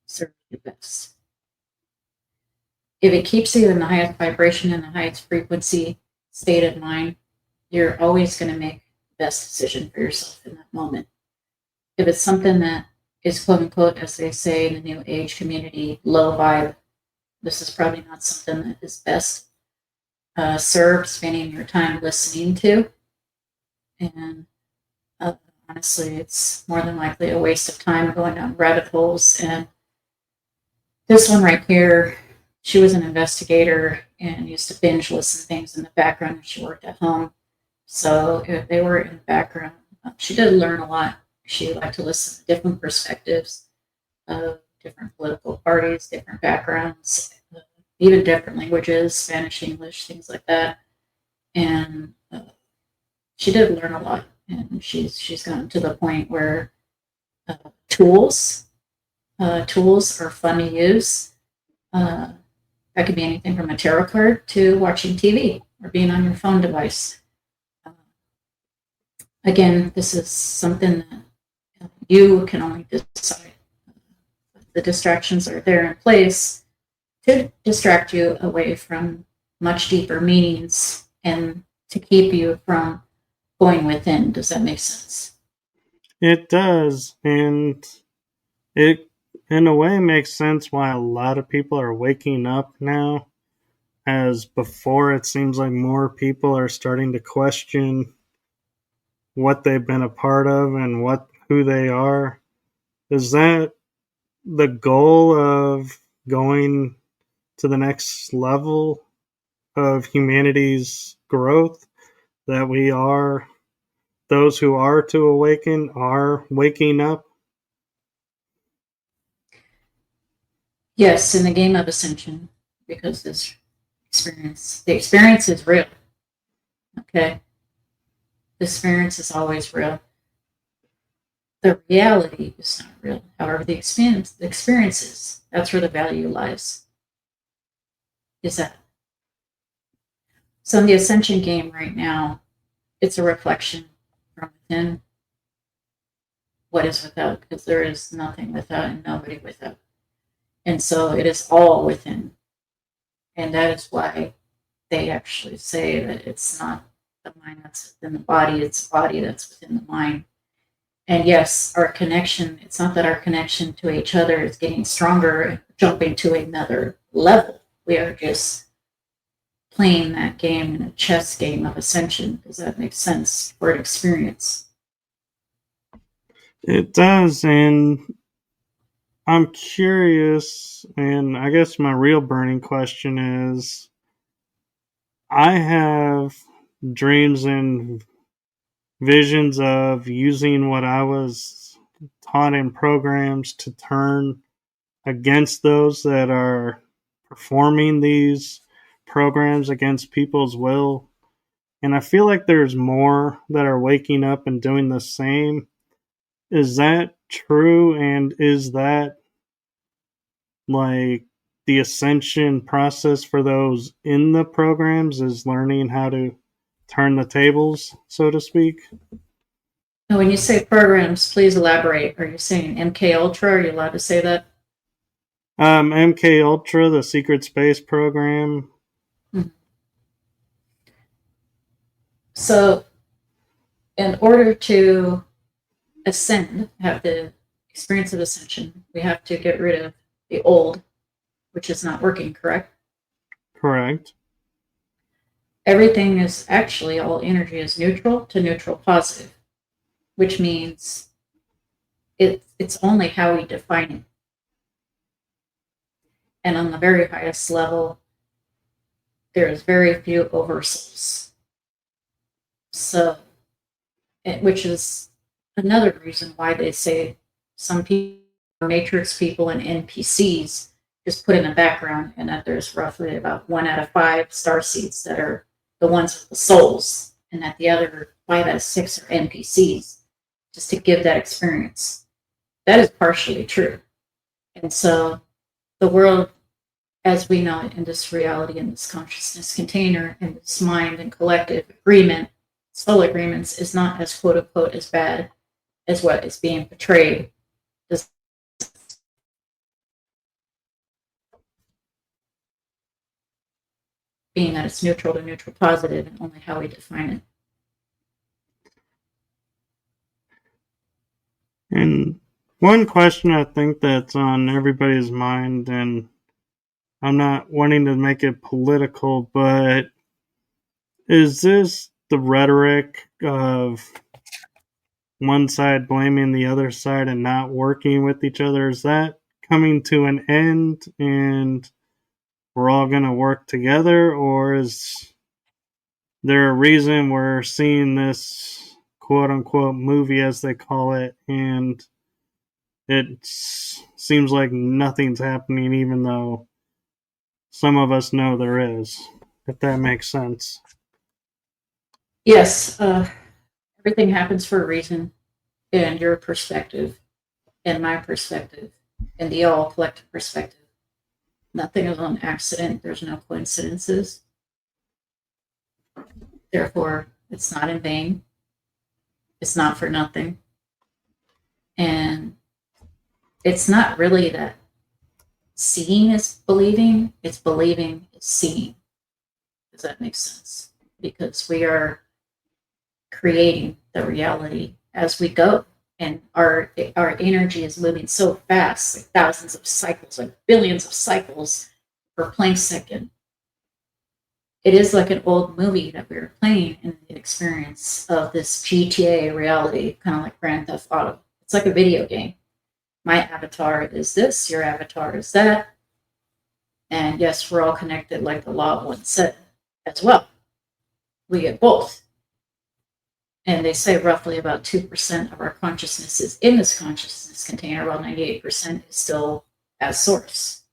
serves you best. If it keeps you in the highest vibration and the highest frequency state of mind, you're always going to make the best decision for yourself in that moment. If it's something that is quote unquote, as they say in the new age community, low vibe, this is probably not something that is best served spending your time listening to. And honestly, it's more than likely a waste of time going down rabbit holes. And this one right here, she was an investigator and used to binge listen to things in the background when she worked at home. So if they were in the background, she did learn a lot. She liked to listen to different perspectives of different political parties, different backgrounds, even different languages, Spanish, English, things like that. And she did learn a lot. And she's gotten to the point where tools are fun to use. That could be anything from a tarot card to watching TV or being on your phone device. Again, this is something that you can only decide. The distractions are there in place to distract you away from much deeper meanings and to keep you from going within. Does that make sense? It does, and it in a way makes sense why a lot of people are waking up now. As before, it seems like more people are starting to question what they've been a part of and who they are. Is that the goal of going to the next level of humanity's growth? That we are those who are to awaken are waking up? Yes, in the game of ascension, because the experience is real. Okay, the experience is always real. The reality is not real. However, the experience is. That's where the value lies. Is that so? In the ascension game right now, it's a reflection from within what is without, because there is nothing without and nobody without. And so it is all within. And that is why they actually say that it's not the mind that's within the body, it's the body that's within the mind. And yes, our connection, it's not that our connection to each other is getting stronger, jumping to another level. We are just playing that game in a chess game of ascension. Does that make sense for an experience? It does, and I'm curious, and I guess my real burning question is I have dreams and visions of using what I was taught in programs to turn against those that are performing these programs against people's will. And I feel like there's more that are waking up and doing the same. Is that true? And is that like the ascension process for those in the programs is learning how to turn the tables, so to speak. Now, when you say programs, please elaborate. Are you saying MK Ultra? Are you allowed to say that? MK Ultra, the secret space program. Mm-hmm. So, in order to ascend, have the experience of ascension, we have to get rid of the old, which is not working, correct? Correct. Everything is actually, all energy is neutral to neutral positive, which means it's only how we define it. And on the very highest level, there's very few oversouls. So, which is another reason why they say some people, matrix people and NPCs, just put in the background, and that there's roughly about 1 out of 5 star seeds that are the ones with the souls, and that the other 5 out of 6 are NPCs, just to give that experience. That is partially true. And so the world as we know it in this reality, in this consciousness container, in this mind and collective agreement, soul agreements, is not as quote unquote as bad as what is being portrayed. This being that it's neutral to neutral positive and only how we define it. And one question I think that's on everybody's mind, and I'm not wanting to make it political, but is this the rhetoric of one side blaming the other side and not working with each other? Is that coming to an end and we're all going to work together? Or is there a reason we're seeing this quote unquote movie, as they call it, and it seems like nothing's happening, even though some of us know there is, if that makes sense? Yes, everything happens for a reason, and your perspective, and my perspective, and the all collective perspective. Nothing is on accident. There's no coincidences. Therefore, it's not in vain. It's not for nothing. And it's not really that seeing is believing, it's believing is seeing. Does that make sense? Because we are creating the reality as we go. And our energy is moving so fast, like thousands of cycles, like billions of cycles per Planck second. It is like an old movie that we were playing in the experience of this GTA reality, kind of like Grand Theft Auto. It's like a video game. My avatar is this, your avatar is that. And yes, we're all connected, like the law of one said as well. We get both. And they say roughly about 2% of our consciousness is in this consciousness container, while 98% is still as source.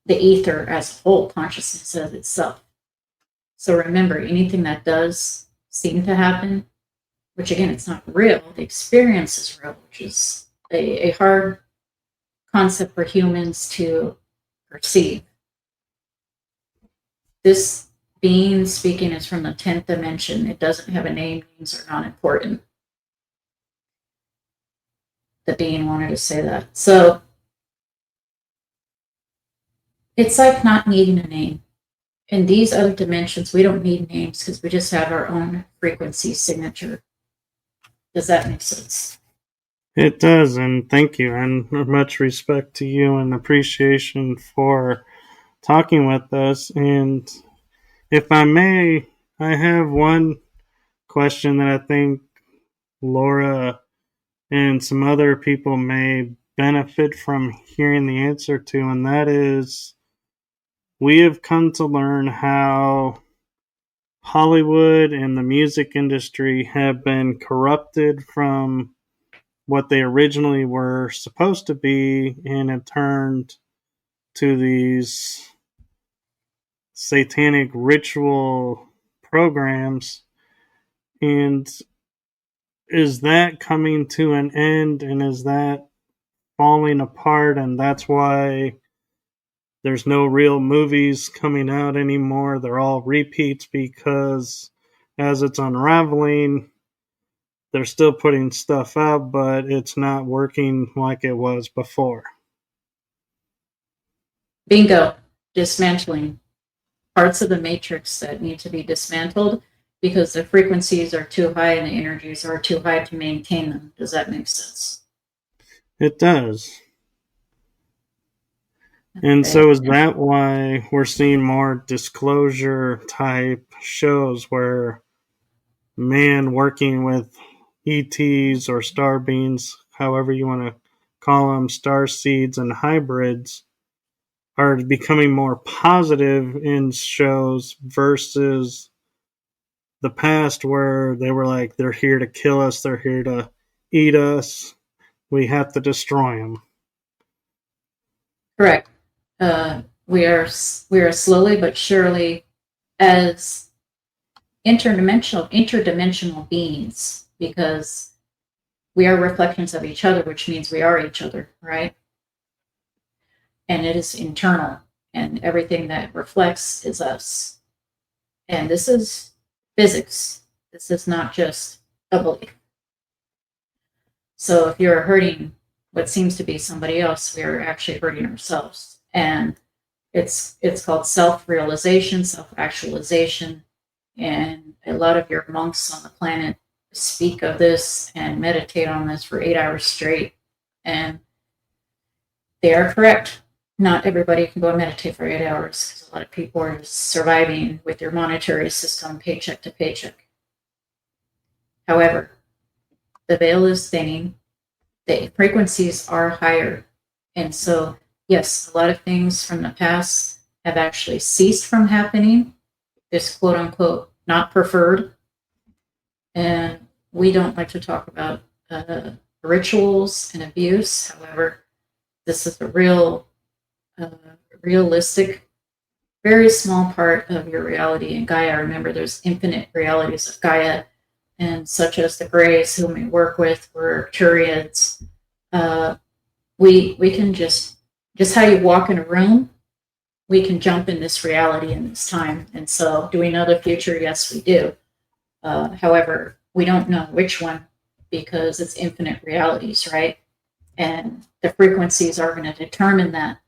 The ether as a whole, consciousness as itself. So remember, anything that does seem to happen, which again, it's not real, the experience is real, which is a hard concept for humans to perceive. This being speaking is from the 10th dimension. It doesn't have a name. Names are not important. The being wanted to say that. So it's like not needing a name. In these other dimensions, we don't need names because we just have our own frequency signature. Does that make sense? It does, and thank you, and much respect to you and appreciation for talking with us. And if I may, I have one question that I think Laura and some other people may benefit from hearing the answer to, and that is, we have come to learn how Hollywood and the music industry have been corrupted from what they originally were supposed to be and have turned to these satanic ritual programs. And is that coming to an end, and is that falling apart, and that's why there's no real movies coming out anymore. They're all repeats because as it's unraveling, they're still putting stuff out, but it's not working like it was before. Bingo. Dismantling. Parts of the matrix that need to be dismantled because the frequencies are too high and the energies are too high to maintain them. Does that make sense? It does. And so is that why we're seeing more disclosure type shows where man working with ETs or star beings, however you want to call them, star seeds and hybrids, are becoming more positive in shows versus the past where they were like, they're here to kill us, they're here to eat us, we have to destroy them. Correct. We are slowly but surely, as interdimensional beings, because we are reflections of each other, which means we are each other, right? And it is internal, and everything that reflects is us. And this is physics. This is not just a belief. So if you're hurting what seems to be somebody else, we are actually hurting ourselves. And it's called self-realization, self-actualization. And a lot of your monks on the planet speak of this and meditate on this for 8 hours straight. And they are correct. Not everybody can go and meditate for 8 hours because a lot of people are surviving with your monetary system paycheck to paycheck. However, the veil is thinning, the frequencies are higher. And so, yes, a lot of things from the past have actually ceased from happening. This quote unquote not preferred. And we don't like to talk about rituals and abuse. However, this is a realistic, very small part of your reality in Gaia. Remember, there's infinite realities of Gaia, and such as the Greys, whom we work with, we're Turians. We can just how you walk in a room, we can jump in this reality in this time. And so, do we know the future? Yes, we do. However, we don't know which one because it's infinite realities, right? And the frequencies are going to determine that.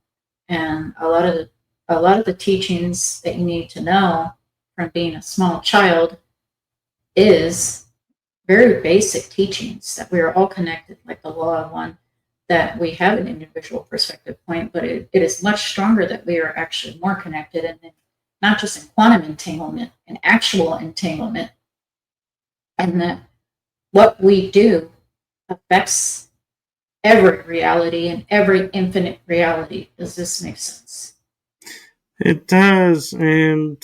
And a lot of the teachings that you need to know from being a small child is very basic teachings that we are all connected, like the law of one, that we have an individual perspective point, but it is much stronger that we are actually more connected, and not just in quantum entanglement, in actual entanglement, and that what we do affects every reality and every infinite reality. Does this make sense? It does. And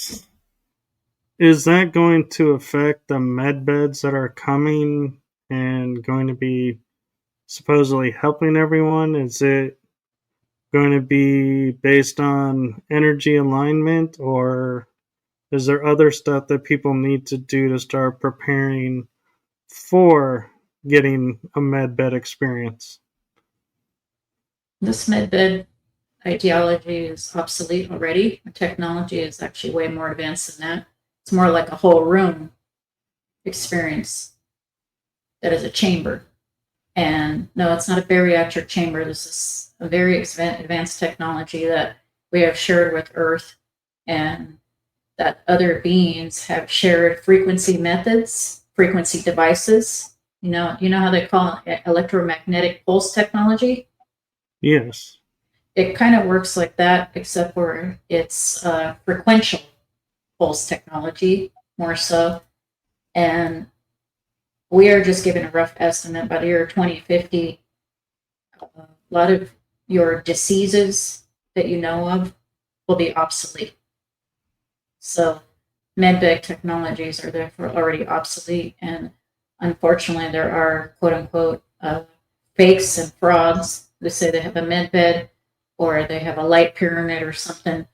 is that going to affect the med beds that are coming and going to be supposedly helping everyone? Is it going to be based on energy alignment, or is there other stuff that people need to do to start preparing for getting a med bed experience? This medbed ideology is obsolete already. The technology is actually way more advanced than that. It's more like a whole room experience that is a chamber. And no, it's not a bariatric chamber. This is a very advanced technology that we have shared with Earth, and that other beings have shared frequency methods, frequency devices. You know how they call it electromagnetic pulse technology? Yes. It kind of works like that, except for it's frequential pulse technology more so. And we are just giving a rough estimate by the year 2050. A lot of your diseases that you know of will be obsolete. So medbed technologies are therefore already obsolete. And unfortunately, there are quote unquote fakes and frauds who say they have a medbed or they have a light pyramid or something.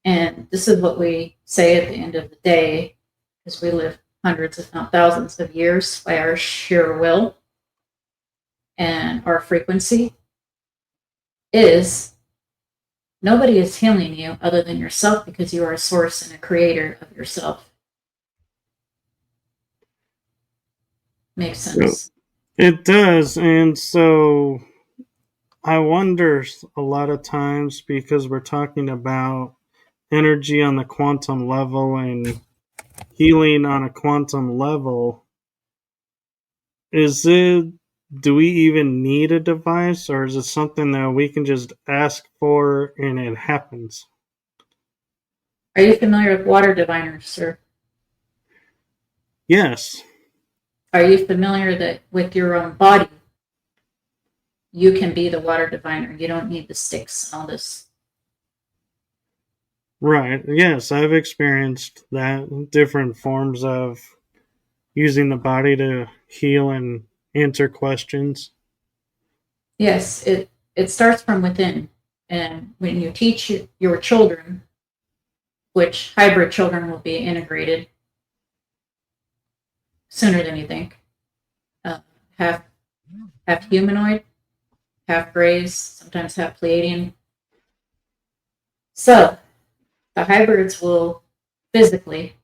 And this is what we say at the end of the day, because we live hundreds, if not thousands of years by our sheer will, and our frequency is Nobody is healing you other than yourself because you are a source and a creator of yourself. Makes So sense. it does, and so I wonder a lot of times because we're talking about energy on the quantum level and healing on a quantum level. Is it, do we even need a device, or is it something that we can just ask for and it happens? Are you familiar with water diviners, sir? Yes. Are you familiar that with your own body, you can be the water diviner? You don't need the sticks and all this. Right. Yes, I've experienced that, different forms of using the body to heal and answer questions. Yes, it starts from within. And when you teach your children, which hybrid children will be integrated sooner than you think, uh, half half humanoid, half grays, sometimes half Pleiadian. So the hybrids will physically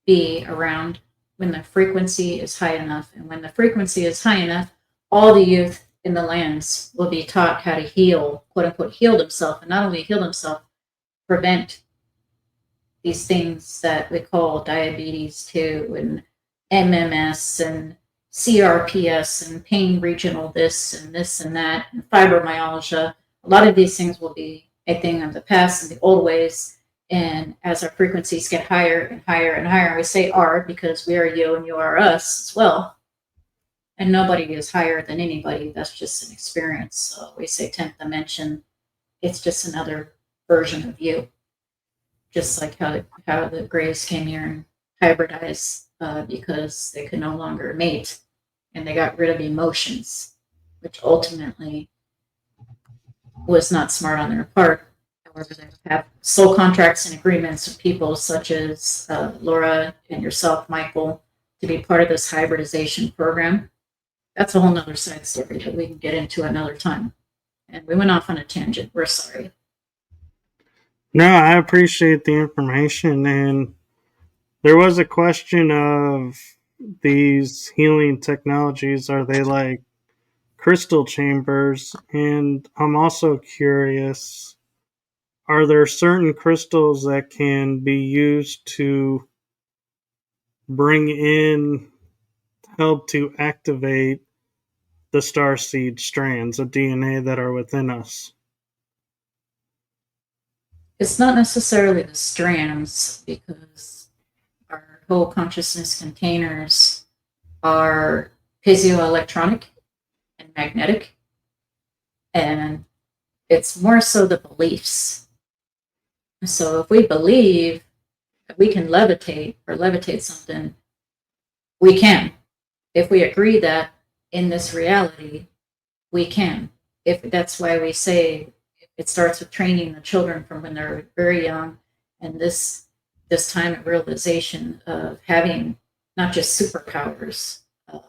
be around when the frequency is high enough. And when the frequency is high enough, all the youth in the lands will be taught how to heal, quote unquote, heal themselves, and not only heal themselves, prevent these things that we call diabetes too, and MMS and CRPS and pain regional this and that, and fibromyalgia. A lot of these things will be a thing of the past and the old ways. And as our frequencies get higher and higher and higher, we say R because we are you and you are us as well. And nobody is higher than anybody. That's just an experience. So we say 10th dimension. It's just another version of you, just like how the Greys came here and hybridized because they could no longer mate, and they got rid of emotions, which ultimately was not smart on their part. However, they have soul contracts and agreements with people such as Laura and yourself, Michael, to be part of this hybridization program. That's a whole nother side story that we can get into another time. And we went off on a tangent. We're sorry. No, I appreciate the information. And there was a question of these healing technologies, are they like crystal chambers? And I'm also curious, are there certain crystals that can be used to bring in, help to activate the starseed strands of DNA that are within us? It's not necessarily the strands because our whole consciousness containers are piezoelectronic and magnetic, and it's more so the beliefs. So if we believe that we can levitate or levitate something, we can. If we agree that in this reality, we can. If that's why we say it starts with training the children from when they're very young, and this time of realization of having not just superpowers,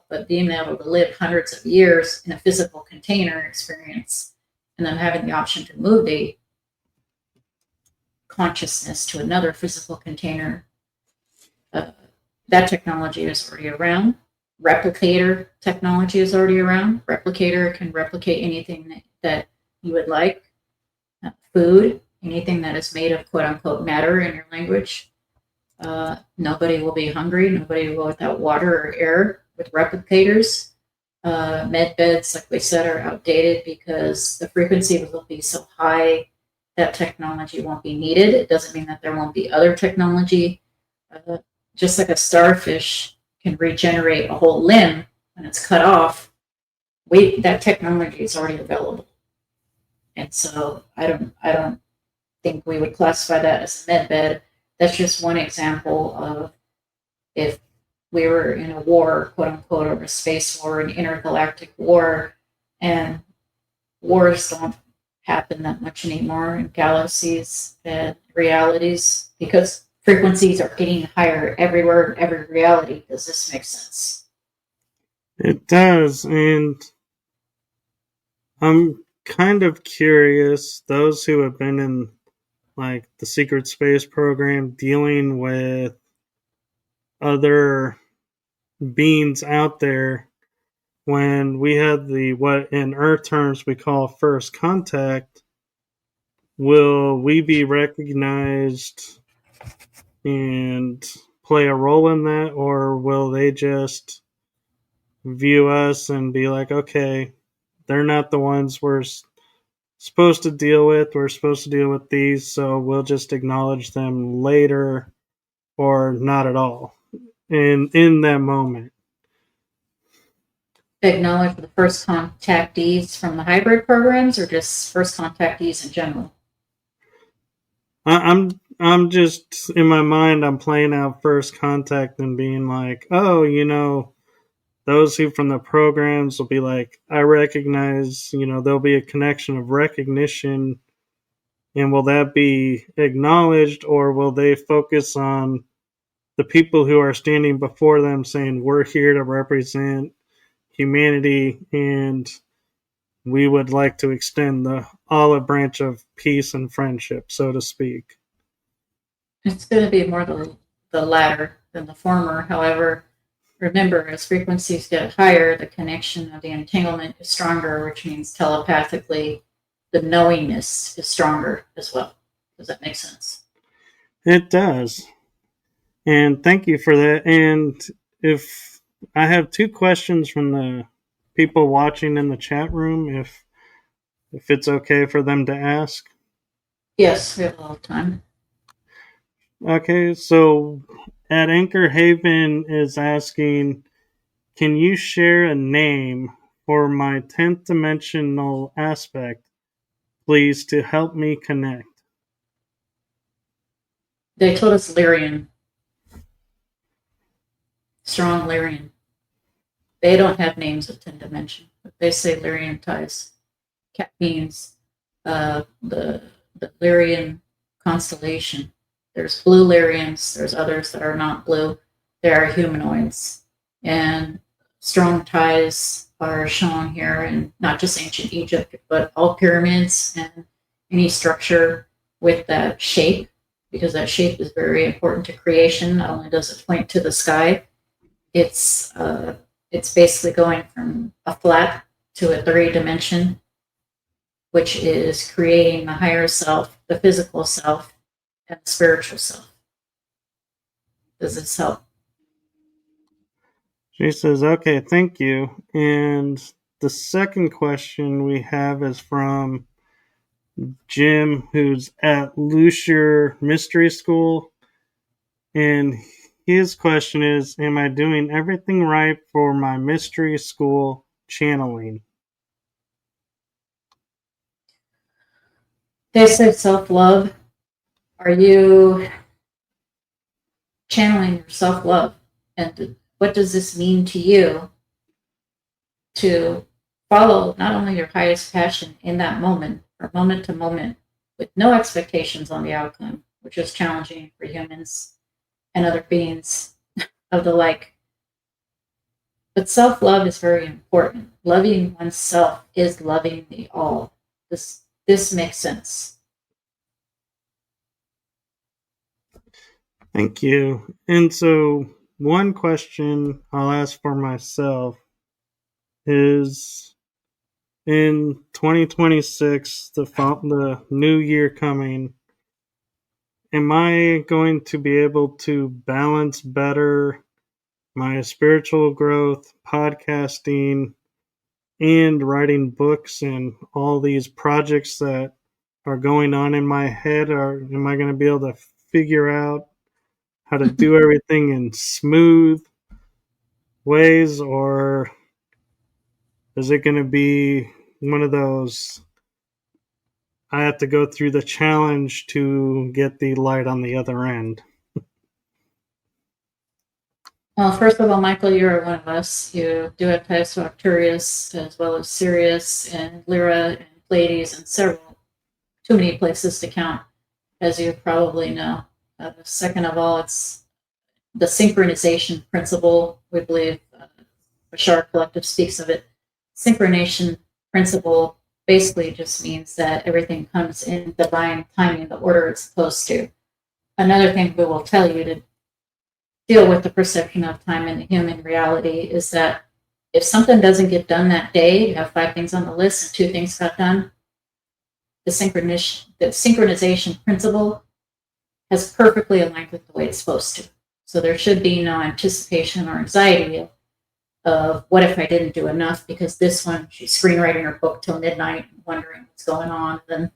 but being able to live hundreds of years in a physical container experience, and then having the option to move the consciousness to another physical container. Uh, that technology is already around. Replicator technology is already around. Replicator can replicate anything that you would like. Food, anything that is made of quote unquote matter in your language. Nobody will be hungry. Nobody will go without water or air with replicators. Med beds, like we said, are outdated because the frequency will be so high that technology won't be needed. It doesn't mean that there won't be other technology. Just like a starfish can regenerate a whole limb when it's cut off, that technology is already available. And so I don't think we would classify that as a med bed. That's just one example of if we were in a war, quote unquote, or a space war, an intergalactic war, and wars don't happen that much anymore in galaxies and realities because frequencies are getting higher everywhere, every reality. Does this make sense? It does, and I'm kind of curious, those who have been in like the secret space program dealing with other beings out there, when we had the what in Earth terms we call first contact, will we be recognized and play a role in that, or will they just view us and be like, okay, they're not the ones we're supposed to deal with. We're supposed to deal with these, so we'll just acknowledge them later or not at all in that moment. Acknowledge the first contactees from the hybrid programs, or just first contactees in general? I'm just in my mind. I'm playing out first contact and being like, oh, those who from the programs will be like, I recognize. There'll be a connection of recognition, and will that be acknowledged, or will they focus on the people who are standing before them, saying, we're here to represent humanity, and we would like to extend the olive branch of peace and friendship, so to speak. It's going to be more the latter than the former. However, remember, as frequencies get higher, the connection of the entanglement is stronger, which means telepathically the knowingness is stronger as well. Does that make sense? It does. And thank you for that. And if I have two questions from the people watching in the chat room, if it's okay for them to ask. Yes, we have a lot of time. Okay, so at Anchor Haven is asking, can you share a name for my 10th dimensional aspect, please, to help me connect? They told us Lyrian. Strong Lyrian. They don't have names of 10 dimension, but they say Lyrian ties. Cat means the Lyrian constellation. There's blue Lyrians, there's others that are not blue. They are humanoids. And strong ties are shown here in not just ancient Egypt, but all pyramids and any structure with that shape, because that shape is very important to creation. Not only does it point to the sky, it's basically going from a flat to a 3 dimension, which is creating the higher self, the physical self, and the spiritual self. Does this help? She says, okay, thank you. And the second question we have is from Jim, who's at Lucier Mystery School. And his question is, am I doing everything right for my mystery school channeling? They said self-love. Are you channeling your self-love? And what does this mean to you to follow not only your highest passion in that moment, or moment to moment, with no expectations on the outcome, which is challenging for humans and other beings of the like. But self-love is very important. Loving oneself is loving the all. This makes sense. Thank you. And so, one question I'll ask for myself is, in 2026, the new year coming, am I going to be able to balance better my spiritual growth, podcasting, and writing books and all these projects that are going on in my head? Or am I going to be able to figure out how to do everything in smooth ways, or is it going to be one of those I have to go through the challenge to get the light on the other end? Well, first of all, Michael, you're one of us. You do have types of Arcturus, as well as Sirius and Lyra and Pleiades, and several, too many places to count, as you probably know. Second of all, it's the synchronization principle. We believe Bashar Collective speaks of it. Synchronization principle basically just means that everything comes in divine timing, the order it's supposed to. Another thing we will tell you to deal with the perception of time in the human reality is that if something doesn't get done that day, you have 5 things on the list and 2 things got done, the synchronization principle has perfectly aligned with the way it's supposed to. So there should be no anticipation or anxiety of what if I didn't do enough, because this one, she's screenwriting her book till midnight and wondering what's going on, and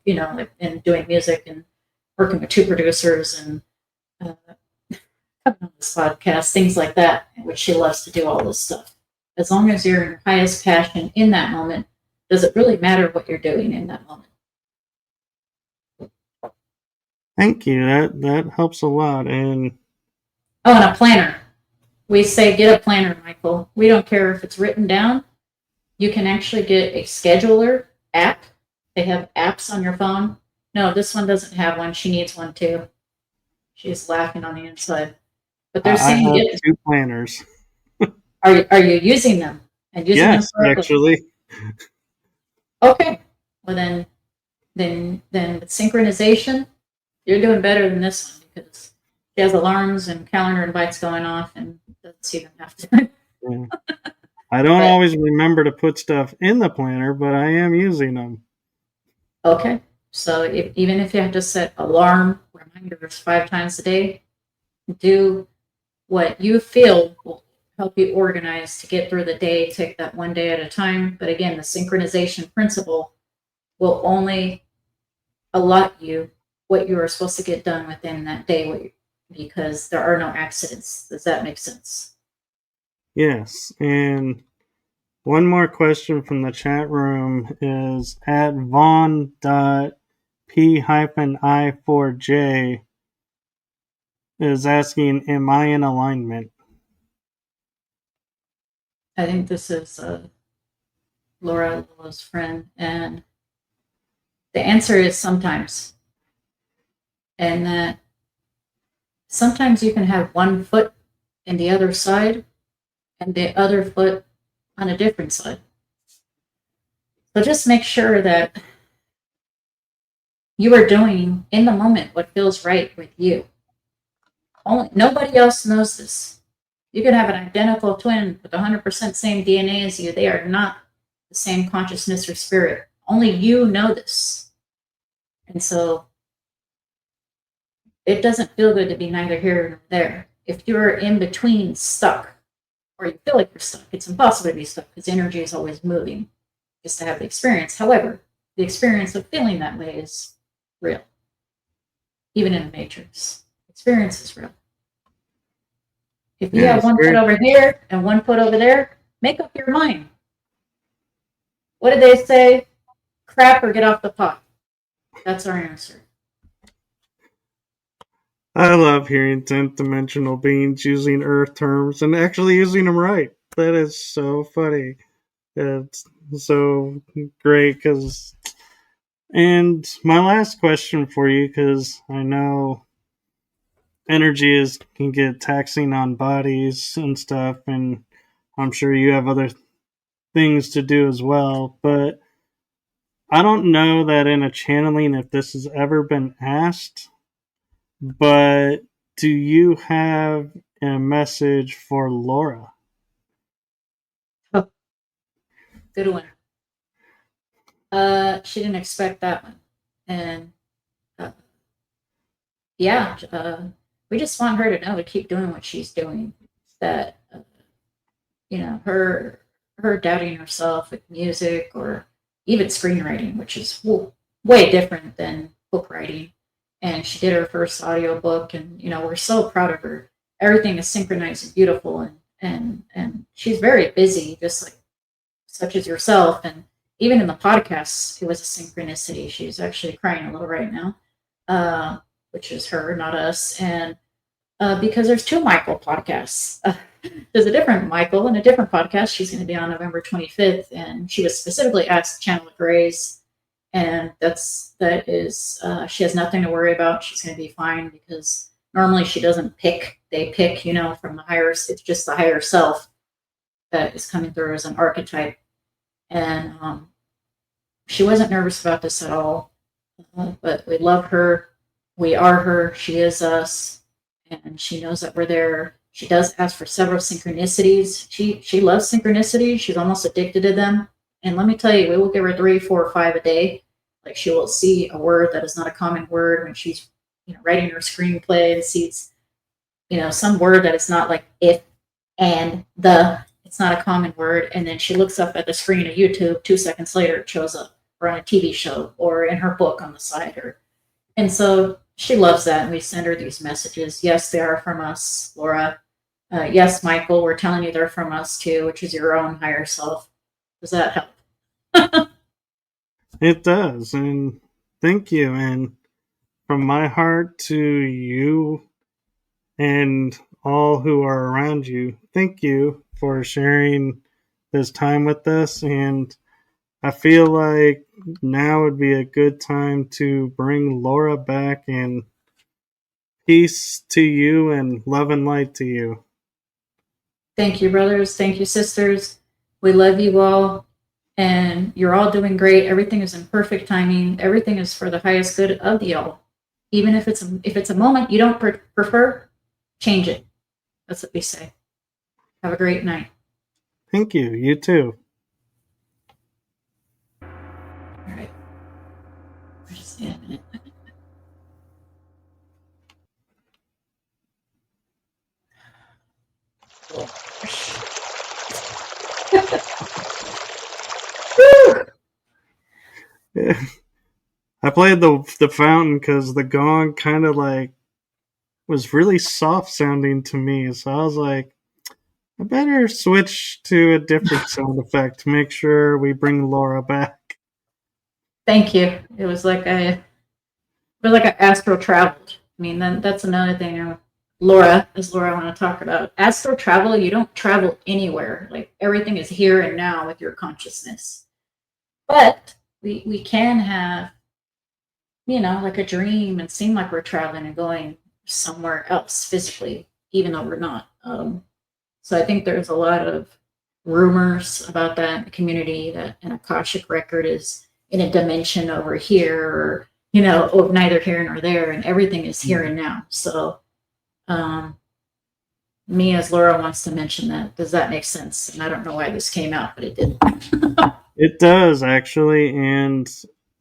and doing music and working with 2 producers and coming on this podcast, things like that, which she loves to do all this stuff. As long as you're in your highest passion in that moment, does it really matter what you're doing in that moment? Thank you. That helps a lot. And and a planner. We say get a planner, Michael. We don't care if it's written down. You can actually get a scheduler app. They have apps on your phone. No, this one doesn't have one. She needs one too. She's laughing on the inside. But they're saying I have 2 planners. Are you using them? And using yes, them correctly? actually. Okay. Well then with synchronization, you're doing better than this one, because she has alarms and calendar invites going off and doesn't even have to. Yeah. I don't always remember to put stuff in the planner, but I am using them. Okay. So even if you have to set alarm reminders 5 times a day, do what you feel will help you organize to get through the day. Take that one day at a time. But again, the synchronization principle will only allot you what you are supposed to get done within that day, because there are no accidents. Does that make sense? Yes. And one more question from the chat room is at Vaughn.P-I4J is asking, am I in alignment? I think this is Laura's friend, and the answer is sometimes. And that sometimes you can have one foot in the other side and the other foot on a different side. So just make sure that you are doing in the moment what feels right with you. Nobody else knows this. You can have an identical twin with 100% same DNA as you. They are not the same consciousness or spirit. Only you know this. And so it doesn't feel good to be neither here nor there. If you're in between stuck, or you feel like you're stuck, it's impossible to be stuck because energy is always moving just to have the experience. However, the experience of feeling that way is real. Even in the Matrix, experience is real. If you have one foot over here and one foot over there, make up your mind. What did they say? Crap or get off the pot. That's our answer. I love hearing 10th dimensional beings using Earth terms and actually using them right. That is so funny. It's so great. And my last question for you, because I know energy can get taxing on bodies and stuff, and I'm sure you have other things to do as well, but I don't know that in a channeling if this has ever been asked, but do you have a message for Laura? Oh, good one. She didn't expect that one. And we just want her to know to keep doing what she's doing. That her doubting herself with music or even screenwriting, which is way different than book writing. And she did her first audiobook, and we're so proud of her. Everything is synchronized and beautiful, and she's very busy, just like such as yourself. And even in the podcasts, it was a synchronicity. She's actually crying a little right now, which is her, not us. And because there's 2 Michael podcasts. There's a different Michael and a different podcast. She's going to be on November 25th, and she was specifically asked to channel Grace, and that is she has nothing to worry about. She's going to be fine, because normally she doesn't pick. They pick, from the higher. It's just the higher self that is coming through as an archetype, and she wasn't nervous about this at all. But we love her. We are her. She is us, and she knows that we're there. She does ask for several synchronicities. She loves synchronicities. She's almost addicted to them. And let me tell you, we will give her 3, 4, 5 a day. Like she will see a word that is not a common word when she's writing her screenplay and sees some word that is not like if and the. It's not a common word, and then she looks up at the screen of YouTube. 2 seconds later, it shows up, or on a TV show, or in her book on the side, and so she loves that. And we send her these messages. Yes, they are from us, Laura. Yes, Michael, we're telling you they're from us too, which is your own higher self. Does that help? It does, and thank you. And from my heart to you and all who are around you, thank you for sharing this time with us. And I feel like now would be a good time to bring Laura back, and peace to you and love and light to you. Thank you, brothers. Thank you, sisters. We love you all, and you're all doing great. Everything is in perfect timing. Everything is for the highest good of the all. Even if it's a moment you don't prefer, change it. That's what we say. Have a great night. Thank you. You too. All right. Just a minute. I played the fountain because the gong kind of like was really soft sounding to me, so I was like, I better switch to a different sound effect to make sure we bring Laura back. Thank you. It was like I astral traveled. I mean, then that's another thing. Laura I want to talk about. Astral travel, you don't travel anywhere. Like everything is here and now with your consciousness. But we can have, like a dream and seem like we're traveling and going somewhere else physically, even though we're not. So I think there's a lot of rumors about that in the community that an Akashic record is in a dimension over here, or neither here nor there, and everything is here and now. So, me as Laura wants to mention that. Does that make sense? And I don't know why this came out, but it did. It does, actually, and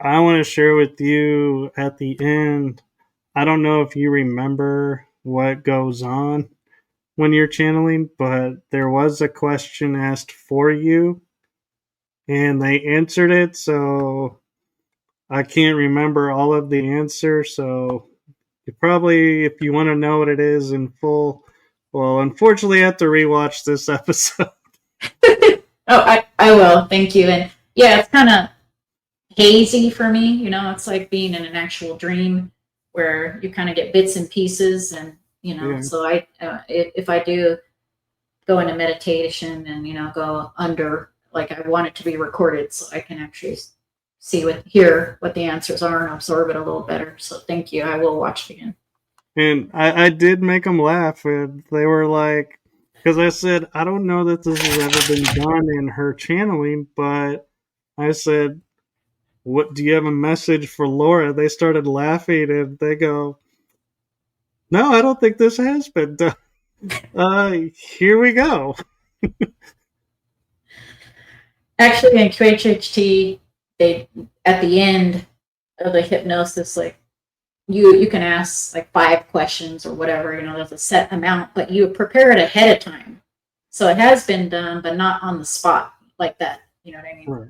I want to share with you at the end. I don't know if you remember what goes on when you're channeling, but there was a question asked for you, and they answered it, so I can't remember all of the answer, so you probably, if you want to know what it is in full, well, unfortunately, I have to rewatch this episode. I will. Thank you. And yeah, it's kind of hazy for me. It's like being in an actual dream where you kind of get bits and pieces, and Yeah. so if I do go into meditation and go under, like, I want it to be recorded so I can actually hear what the answers are and absorb it a little better. So thank you. I will watch it again. And I did make them laugh, and they were like, because I said, I don't know that this has ever been done in her channeling, but I said, what, do you have a message for Laura? They started laughing, and they go, no, I don't think this has been done. Here we go. Actually, in QHHT, they, at the end of the hypnosis, like, you can ask like 5 questions or whatever, there's a set amount, but you prepare it ahead of time. So it has been done, but not on the spot like that. You know what I mean? Right.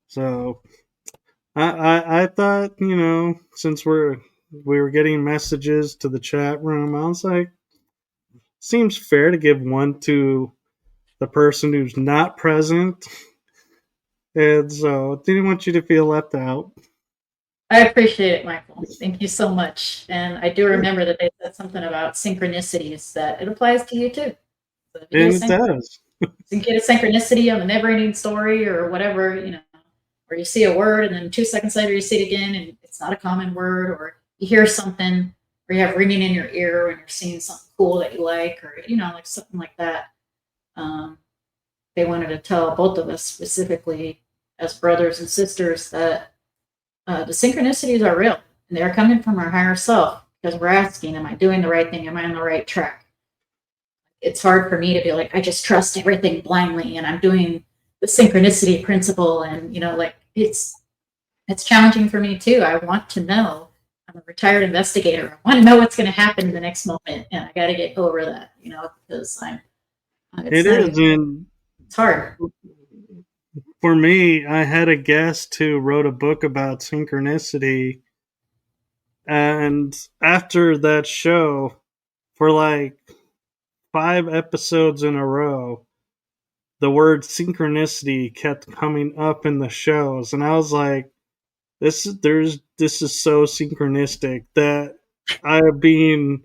So I thought, since we were getting messages to the chat room, I was like, seems fair to give one to the person who's not present. And so didn't want you to feel left out. I appreciate it, Michael. Thank you so much. And I do remember that they said something about synchronicities, that it applies to you too. So And it does. you get a synchronicity on the never-ending story or whatever, or you see a word and then 2 seconds later you see it again and it's not a common word, or you hear something, or you have ringing in your ear when you're seeing something cool that you like, or like something like that. They wanted to tell both of us specifically as brothers and sisters that the synchronicities are real and they're coming from our higher self because we're asking, am I doing the right thing? Am I on the right track? It's hard for me to be like, I just trust everything blindly and I'm doing the synchronicity principle. And, like it's challenging for me too. I want to know. I'm a retired investigator. I want to know what's going to happen in the next moment. And I got to get over that, because it's It not is, easy. and It's hard. for me, I had a guest who wrote a book about synchronicity, and after that show, for like 5 episodes in a row, the word synchronicity kept coming up in the shows, and I was like, this is so synchronistic that I being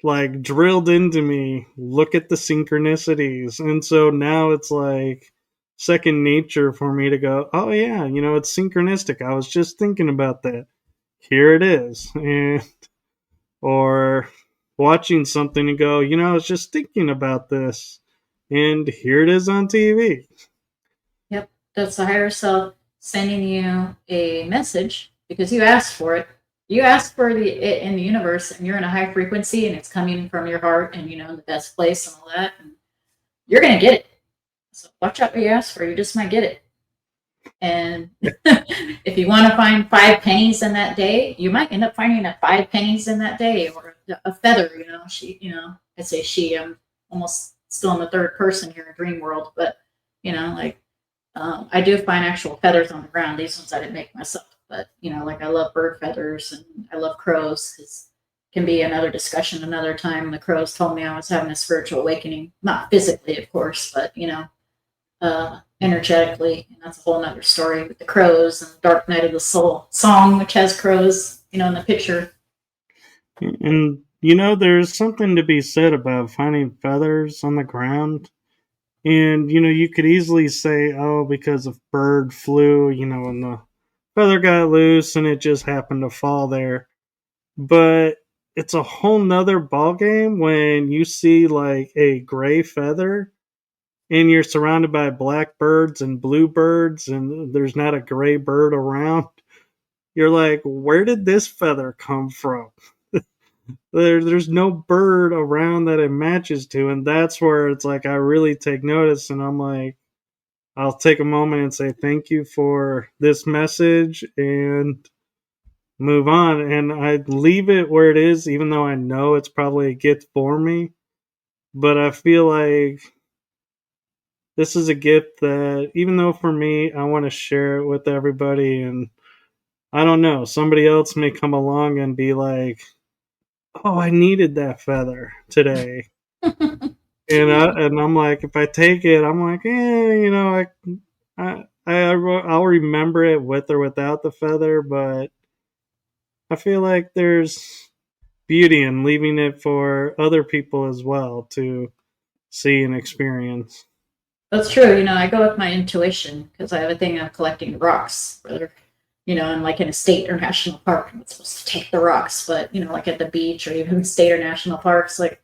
like drilled into me. Look at the synchronicities, and so now it's like second nature for me to go, oh yeah, it's synchronistic. I was just thinking about that. Here it is, and or watching something and go, I was just thinking about this, and here it is on TV. Yep. That's the higher self sending you a message because you asked for it. You asked for it in the universe and you're in a high frequency and it's coming from your heart and in the best place and all that. And you're gonna get it. So watch out what you ask for, you just might get it. And if you want to find 5 pennies in that day, you might end up finding 5 pennies in that day or a feather, I say she, I'm almost still in the third person here in dream world, but like I do find actual feathers on the ground. These ones I didn't make myself, but like I love bird feathers and I love crows because can be another discussion another time. The crows told me I was having a spiritual awakening, not physically, of course, but energetically, and that's a whole nother story with the crows and the Dark Night of the Soul song, which has crows, in the picture. And there's something to be said about finding feathers on the ground. And you could easily say, oh, because of bird flu, and the feather got loose and it just happened to fall there. But it's a whole nother ballgame when you see like a gray feather and you're surrounded by black birds and blue birds and there's not a gray bird around. You're like, where did this feather come from? There's no bird around that it matches to, and that's where it's like I really take notice, and I'm like, I'll take a moment and say thank you for this message and move on, and I leave it where it is, even though I know it's probably a gift for me, but I feel like this is a gift that even though for me I want to share it with everybody, and I don't know, somebody else may come along and be like, oh, I needed that feather today. And I'm like, if I take it, I'm like, I'll remember it with or without the feather, but I feel like there's beauty in leaving it for other people as well to see and experience. That's true. I go with my intuition because I have a thing of collecting rocks, whether, in like in a state or national park, I'm not supposed to take the rocks, but, like at the beach or even state or national parks, like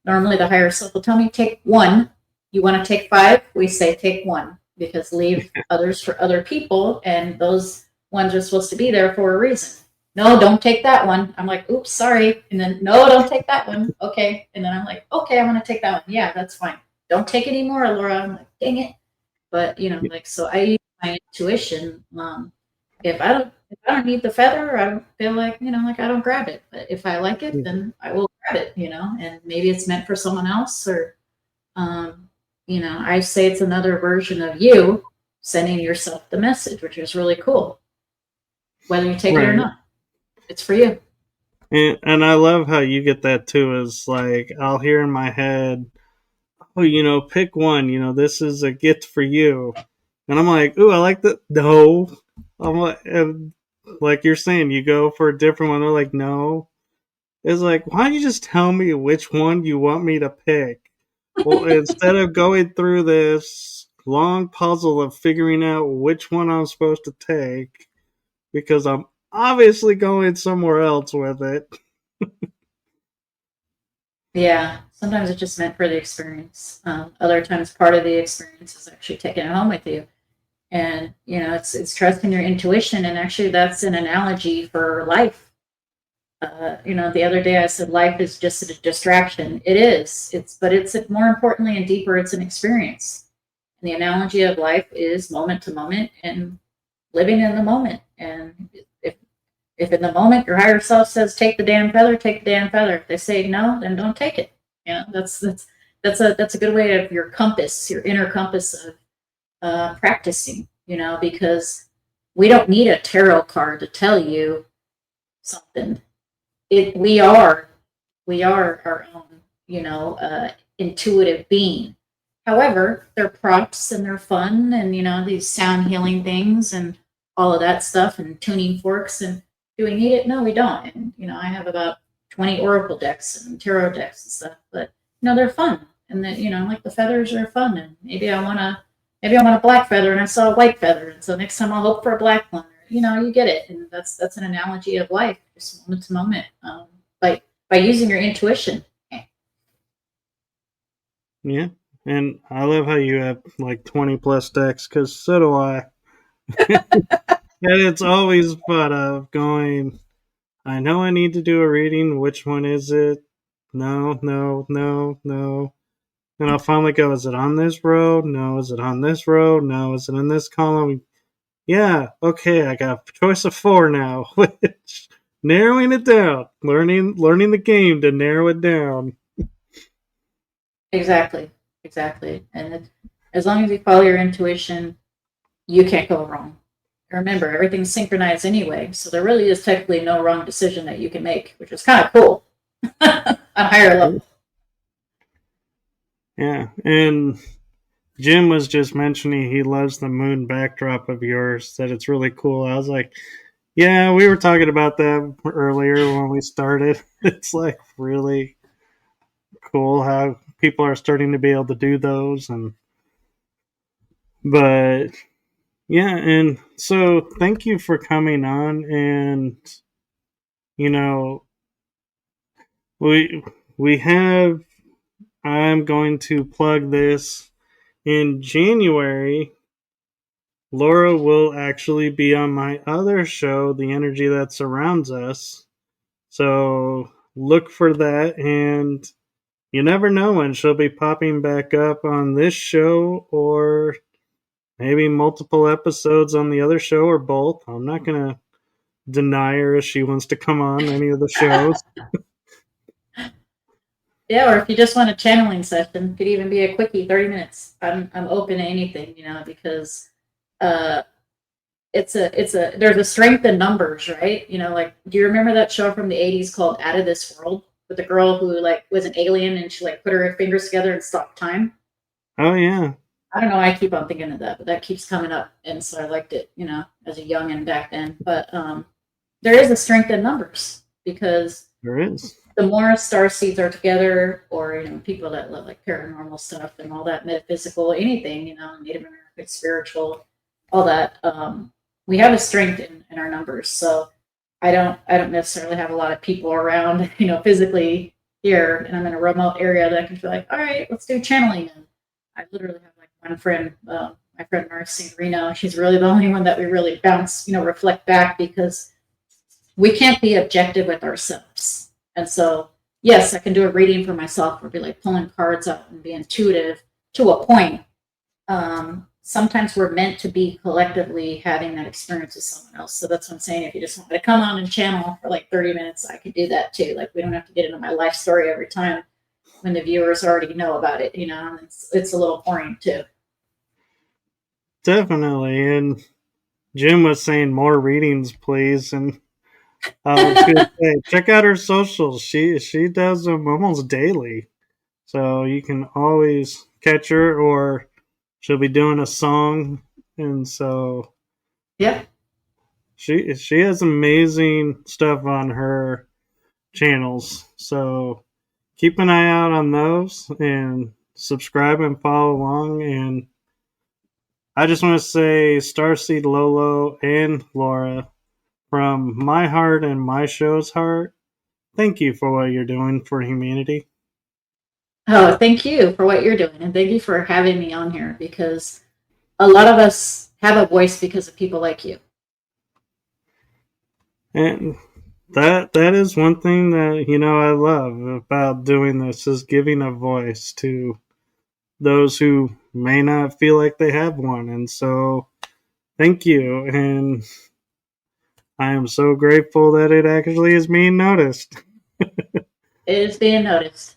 normally the higher self will tell me, take one. You want to take 5? We say take one because leave others for other people. And those ones are supposed to be there for a reason. No, don't take that one. I'm like, oops, sorry. And then, no, don't take that one. Okay. And then I'm like, okay, I'm going to take that one. Yeah, that's fine. Don't take any more, Laura. I'm like, dang it. But, so I use my intuition. If I don't need the feather, I feel like, like I don't grab it. But if I like it, then I will grab it, and maybe it's meant for someone else or, I say it's another version of you sending yourself the message, which is really cool. Whether you take it or Right. not, it's for you. And I love how you get that too, is like, I'll hear in my head, oh, pick one, this is a gift for you. And I'm like, ooh, I like that. No. I'm like, and like you're saying, you go for a different one. They're like, no. It's like, why don't you just tell me which one you want me to pick? Well, instead of going through this long puzzle of figuring out which one I'm supposed to take, because I'm obviously going somewhere else with it. Yeah, sometimes it's just meant for the experience. Other times, part of the experience is actually taking it home with you. And it's trusting your intuition, and actually that's an analogy for life. The other day I said life is just a distraction. It is. But it's more importantly and deeper. It's an experience. And the analogy of life is moment to moment and living in the moment. And if in the moment your higher self says take the damn feather, take the damn feather. If they say no, then don't take it. That's a good way of your compass, your inner compass of practicing. Because we don't need a tarot card to tell you something. We are our own, intuitive being. However, they're props and they're fun, and these sound healing things and all of that stuff, and tuning forks. And do we need it? No, we don't. And I have about 20 oracle decks and tarot decks and stuff, but they're fun, and like the feathers are fun. And maybe I want a black feather and I saw a white feather, and so next time I'll hope for a black one. You get it, and that's an analogy of life, just moment to moment, by using your intuition. Yeah. And I love how you have like 20 plus decks, because so do I. And it's always fun of going, I know I need to do a reading. Which one is it? No, no, no, no. And I'll finally go, is it on this row? No. Is it on this row? No. Is it in this column? Yeah. Okay. I got a choice of 4 now, which narrowing it down, learning the game to narrow it down. Exactly, exactly. And as long as you follow your intuition, you can't go wrong. Remember, everything's synchronized anyway, so there really is technically no wrong decision that you can make, which is kind of cool on a higher level. Yeah. And Jim was just mentioning he loves the moon backdrop of yours, that it's really cool. I was like, yeah, we were talking about that earlier when we started. It's like really cool how people are starting to be able to do those. But yeah, and so thank you for coming on. And you know, we we have I'm going to plug this in January. Laura will actually be on my other show, The Energy That Surrounds Us. So look for that. And you never know when she'll be popping back up on this show, or maybe multiple episodes on the other show, or both. I'm not going to deny her if she wants to come on any of the shows. Yeah, or if you just want a channeling session, could even be a quickie, 30 minutes. I'm open to anything, because uh there's a strength in numbers, right? Like, do you remember that show from the 80s called Out of This World, with the girl who like was an alien and she like put her fingers together and stopped time? Oh, yeah. I don't know why I keep on thinking of that, but that keeps coming up, and so I liked it, as a youngin' back then. But there is a strength in numbers, because There is. the more star seeds are together, or people that love like paranormal stuff and all that, metaphysical, anything, Native American, spiritual, all that, we have a strength in our numbers. So I don't necessarily have a lot of people around, physically here, and I'm in a remote area that I can feel like, all right, let's do channeling. And I literally have like one friend, my friend Marcy Reno. She's really the only one that we really bounce, reflect back, because we can't be objective with ourselves. And so, yes, I can do a reading for myself, or be like pulling cards out and be intuitive to a point. Sometimes we're meant to be collectively having that experience with someone else. So that's what I'm saying. If you just want me to come on and channel for like 30 minutes, I could do that too. Like, we don't have to get into my life story every time when the viewers already know about it. It's a little boring too. Definitely. And Jim was saying more readings, please. And I was going to say, check out her socials. She does them almost daily. So you can always catch her, or she'll be doing a song. And so Yeah. she has amazing stuff on her channels. So keep an eye out on those, and subscribe and follow along. And I just want to say, Starseed Lolo and Laura, from my heart and my show's heart, thank you for what you're doing for humanity. Oh, thank you for what you're doing, and thank you for having me on here, because a lot of us have a voice because of people like you. And that is one thing that I love about doing this is giving a voice to those who may not feel like they have one. And so thank you, and I am so grateful that it actually is being noticed. It is being noticed.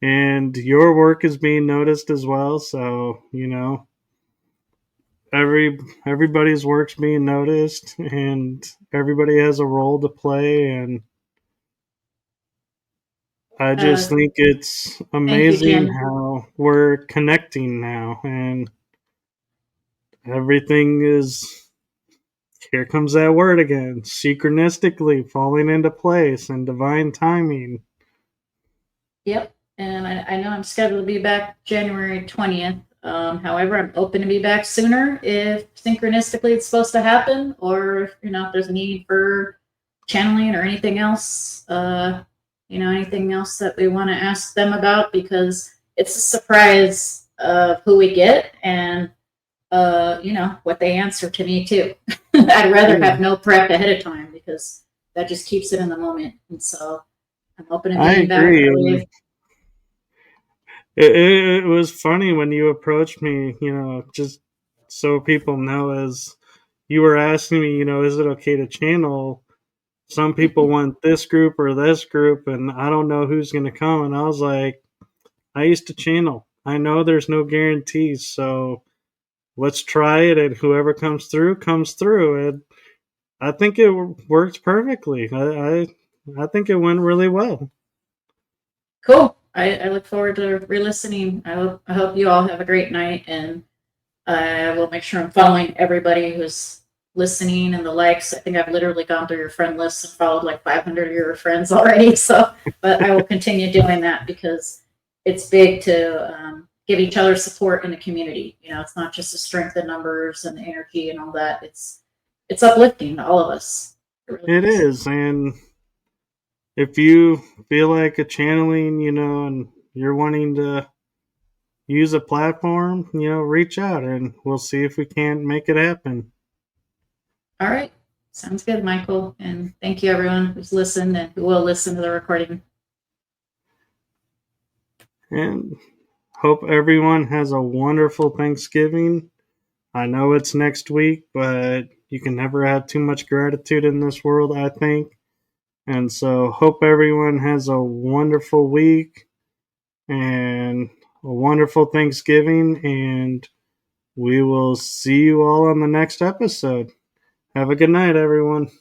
And your work is being noticed as well, so everybody's work's being noticed, and everybody has a role to play, and I just think it's Thank you, amazing Jim. how we're connecting now, and everything is, here comes that word again, synchronistically falling into place and divine timing. Yep. And I know I'm scheduled to be back January 20th. However, I'm open to be back sooner if synchronistically it's supposed to happen, or if there's a need for channeling or anything else. Anything else that we want to ask them about, because it's a surprise of who we get and what they answer to me too. I'd rather have no prep ahead of time because that just keeps it in the moment. And so I'm open to I being back agree. early. It was funny when you approached me, just so people know, as you were asking me, is it okay to channel? Some people want this group or this group, and I don't know who's going to come. And I was like, I used to channel. I know there's no guarantees, so let's try it, and whoever comes through, comes through. And I think it worked perfectly. I think it went really well. Cool. I look forward to re-listening. I hope you all have a great night, and I will make sure I'm following everybody who's listening and the likes. I think I've literally gone through your friend list and followed like 500 of your friends already. So, but I will continue doing that because it's big to give each other support in the community. It's not just the strength in numbers and the energy and all that. It's uplifting to all of us. It really It is. is, and if you feel like a channeling, and you're wanting to use a platform, reach out and we'll see if we can't make it happen. All right. Sounds good, Michael. And thank you, everyone who's listened and who will listen to the recording. And hope everyone has a wonderful Thanksgiving. I know it's next week, but you can never have too much gratitude in this world, I think. And so hope everyone has a wonderful week and a wonderful Thanksgiving, and we will see you all on the next episode. Have a good night, everyone.